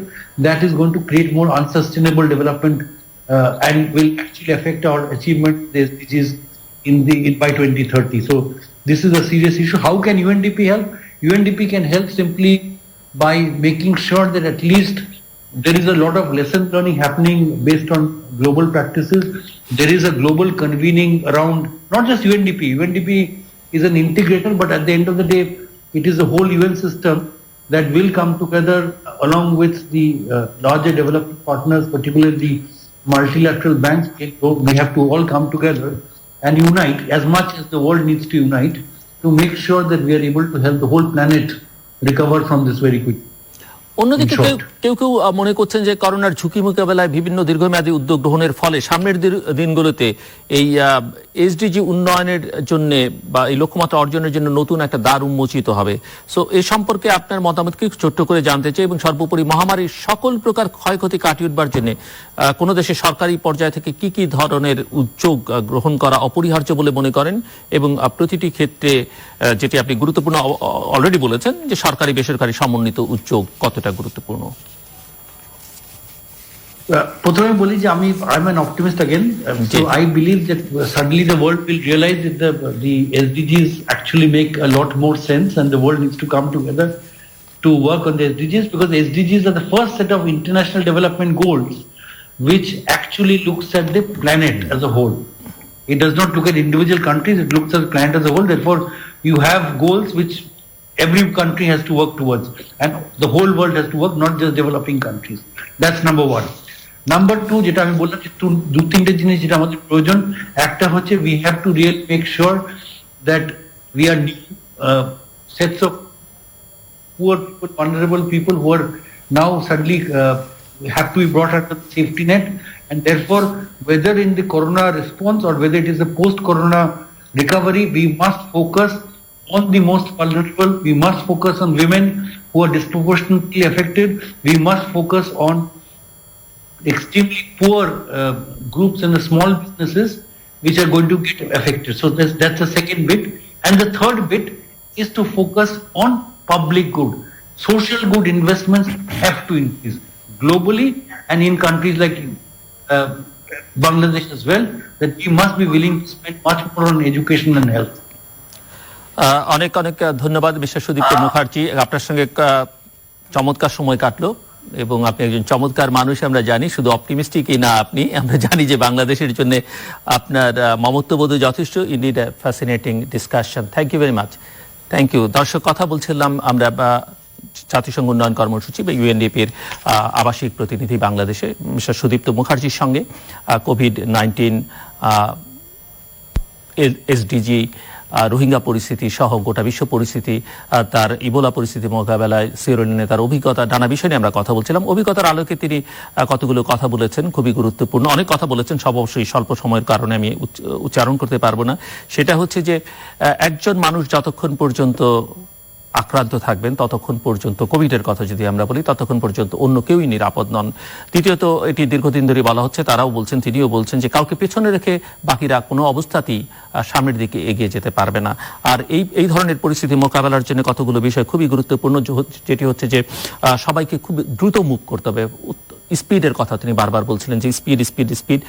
that is going to create more unsustainable development and will actually affect our achievement which is by 2030. So this is a serious issue. How can UNDP help? UNDP can help simply by making sure that at least there is a lot of lesson learning happening based on global practices. There is a global convening around not just UNDP. UNDP is an integrator, but at the end of the day, it is the whole UN system that will come together along with the larger development partners, particularly the multilateral banks. We have to all come together and unite as much as the world needs to unite to make sure that we are able to help the whole planet recover from this very quickly. অন্যদিকে কেউ কেউ মনে করছেন যে করোনার ঝুঁকি মোকাবেলায় বিভিন্ন দীর্ঘমেয়াদী উদ্যোগ গ্রহণের ফলে সামনের দিনগুলোতে এই এসডিজি উন্নয়নের জন্য বা এই লক্ষ্যমাত্রা অর্জনের জন্য নতুন একটা দ্বার উন্মোচিত হবে। সো এই সম্পর্কে আপনার মতামত কি ছোট্ট করে জানতে চাই, এবং সর্বোপরি মহামারীর সকল প্রকার ক্ষয়ক্ষতি কাটিয়ে উঠবার জন্য কোনো দেশের সরকারি পর্যায় থেকে কি কি ধরনের উদ্যোগ গ্রহণ করা অপরিহার্য বলে মনে করেন, এবং প্রতিটি ক্ষেত্রে যেটি আপনি গুরুত্বপূর্ণ অলরেডি বলেছেন যে সরকারি বেসরকারি সমন্বিত উদ্যোগ কতটা গুরুত্বপূর্ণ? প্রথমে বলি যে I'm an optimist again. So I believe that suddenly the world will realize that the SDGs actually make a lot more sense, and the world needs to come together to work on the SDGs, because the SDGs are the first set of international development goals which actually looks at the planet as a whole. It does not look at individual countries, it looks at the planet as a whole. Therefore, you have goals which every country has to work towards, and the whole world has to work, not just developing countries. That's number one. Number two, যেটা আমি বললাম যে দু তিনটে জিনিস যেটা আমাদের প্রয়োজন, একটা হচ্ছে we have to really make sure that we are new sets of poor people, vulnerable people who are now suddenly have to be brought under the safety net, and therefore whether in the corona response or whether it is a post-corona recovery, we must focus on the most vulnerable. We must focus on women who are disproportionately affected. We must focus on extremely poor groups and the small businesses which are going to get affected. So that's the second bit. And the third bit is to focus on public good. Social good investments have to increase globally and in countries like Bangladesh as well, that we must be willing to spend much more on education and health. অনেক অনেক ধন্যবাদ mister Sudipta Mukherjee, আপনার সঙ্গে চমৎকার সময় কাটলো এবং আপনি একজন চমৎকার মানুষ আমরা জানি। শুধু অপটিমিস্টিকই না আপনি, আমরা জানি যে বাংলাদেশের জন্য আপনার মমত্ববোধ যথেষ্ট। Indeed fascinating discussion. Thank you very much. Thank you. দর্শক, কথা বলছিলাম আমরা জাতিসংঘ উন্নয়ন কর্মসূচি বা ইউএনডিপির আবাসিক প্রতিনিধি বাংলাদেশে মিস্টার সুদীপ্ত মুখার্জির সঙ্গে কোভিড-19 এসডিজি, রোহিঙ্গা পরিস্থিতি সহ গোটা বিশ্ব পরিস্থিতি, তার ইবোলা পরিস্থিতি মোকাবেলায় সিয়েরা লিওনে তার অভিজ্ঞতা, নানা বিষয় নিয়ে আমরা কথা বলছিলাম। অভিজ্ঞতার আলোকে তিনি কতগুলো কথা বলেছেন, খুবই গুরুত্বপূর্ণ অনেক কথা বলেছেন, সব অবশ্যই স্বল্প সময়ের কারণে আমি উচ্চারণ করতে পারবো না। সেটা হচ্ছে যে একজন মানুষ যতক্ষণ পর্যন্ত আক্রান্ত থাকবেন ততক্ষণ পর্যন্ত, কোভিডের কথা যদি আমরা বলি, ততক্ষণ পর্যন্ত অন্য কেউই নিরাপদ নন। দ্বিতীয়ত, এটি দীর্ঘদিন ধরে বলা হচ্ছে, তারাও বলছেন, তিনিও বলছেন যে কাউকে পেছনে রেখে বাকিরা কোনো অবস্থাতেই সামনের দিকে এগিয়ে যেতে পারবে না। আর এই ধরনের পরিস্থিতি মোকাবেলার জন্য কতগুলো বিষয় খুবই গুরুত্বপূর্ণ, যেটি হচ্ছে যে সবাইকে খুব দ্রুত মুভ করতে হবে। স্পিডের কথা তিনি বারবার বলছিলেন যে speed speed speed.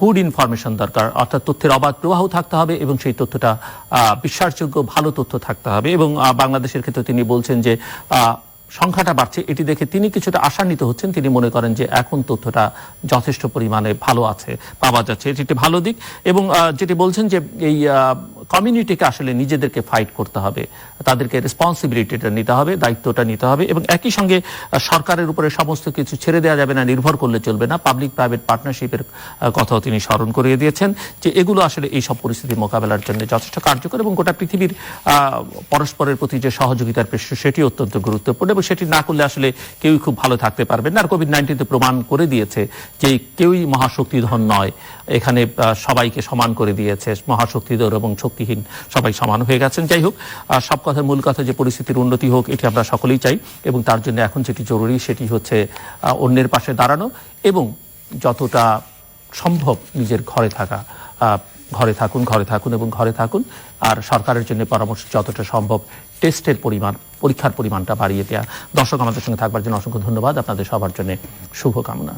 Good information দরকার, অর্থাৎ তথ্যের অবাধ প্রবাহ থাকতে হবে এবং সেই তথ্যটা বিশ্বাসযোগ্য ভালো তথ্য থাকতে হবে। এবং বাংলাদেশের ক্ষেত্রে তিনি বলছেন যে সংখ্যাটা বাড়ছে, এটি দেখে তিনি কিছুটা আশান্বিত হচ্ছেন। তিনি মনে করেন যে এখন তথ্যটা যথেষ্ট পরিমাণে ভালো আছে, পাওয়া যাচ্ছে, এটি একটি ভালো দিক। এবং যেটি বলছেন যে এই কমিউনিটিকে আসলে নিজেদেরকে ফাইট করতে হবে, তাদেরকে রেসপন্সিবিলিটিটা নিতে হবে, দায়িত্বটা নিতে হবে। এবং একই সঙ্গে সরকারের উপরে সমস্ত কিছু ছেড়ে দেওয়া যাবে না, নির্ভর করলে চলবে না। পাবলিক প্রাইভেট পার্টনারশিপের কথাও তিনি স্মরণ করিয়ে দিয়েছেন যে এগুলো আসলে এই সব পরিস্থিতি মোকাবেলার জন্য যথেষ্ট কার্যকর। এবং গোটা পৃথিবীর পরস্পরের প্রতি যে সহযোগিতার পেশা, সেটি অত্যন্ত গুরুত্বপূর্ণ। এবং সেটি না করলে আসলে কেউই খুব ভালো থাকতে পারবে না। আর কোভিড-19 প্রমাণ করে দিয়েছে যে কেউই মহাশক্তিধর নয়, এখানে সবাইকে সমান করে দিয়েছে। মহাশক্তিধর এবং শক্তিহীন সবাই সমান হয়ে গেছেন। যাই হোক, সব কথার মূল কথা যে পরিস্থিতির উন্নতি হোক, এটি আমরা সকলেই চাই। এবং তার জন্য এখন যেটি জরুরি সেটি হচ্ছে অন্যের পাশে দাঁড়ানো এবং যতটা সম্ভব নিজের ঘরে থাকা। ঘরে থাকুন, ঘরে থাকুন এবং ঘরে থাকুন। আর সরকারের জন্য পরামর্শ যতটা সম্ভব টেস্টের পরিমাণ, পরীক্ষার পরিমাণটা বাড়িয়ে দেওয়া। দর্শক, আমাদের সঙ্গে থাকবার জন্য অসংখ্য ধন্যবাদ। আপনাদের সবার জন্য শুভকামনা।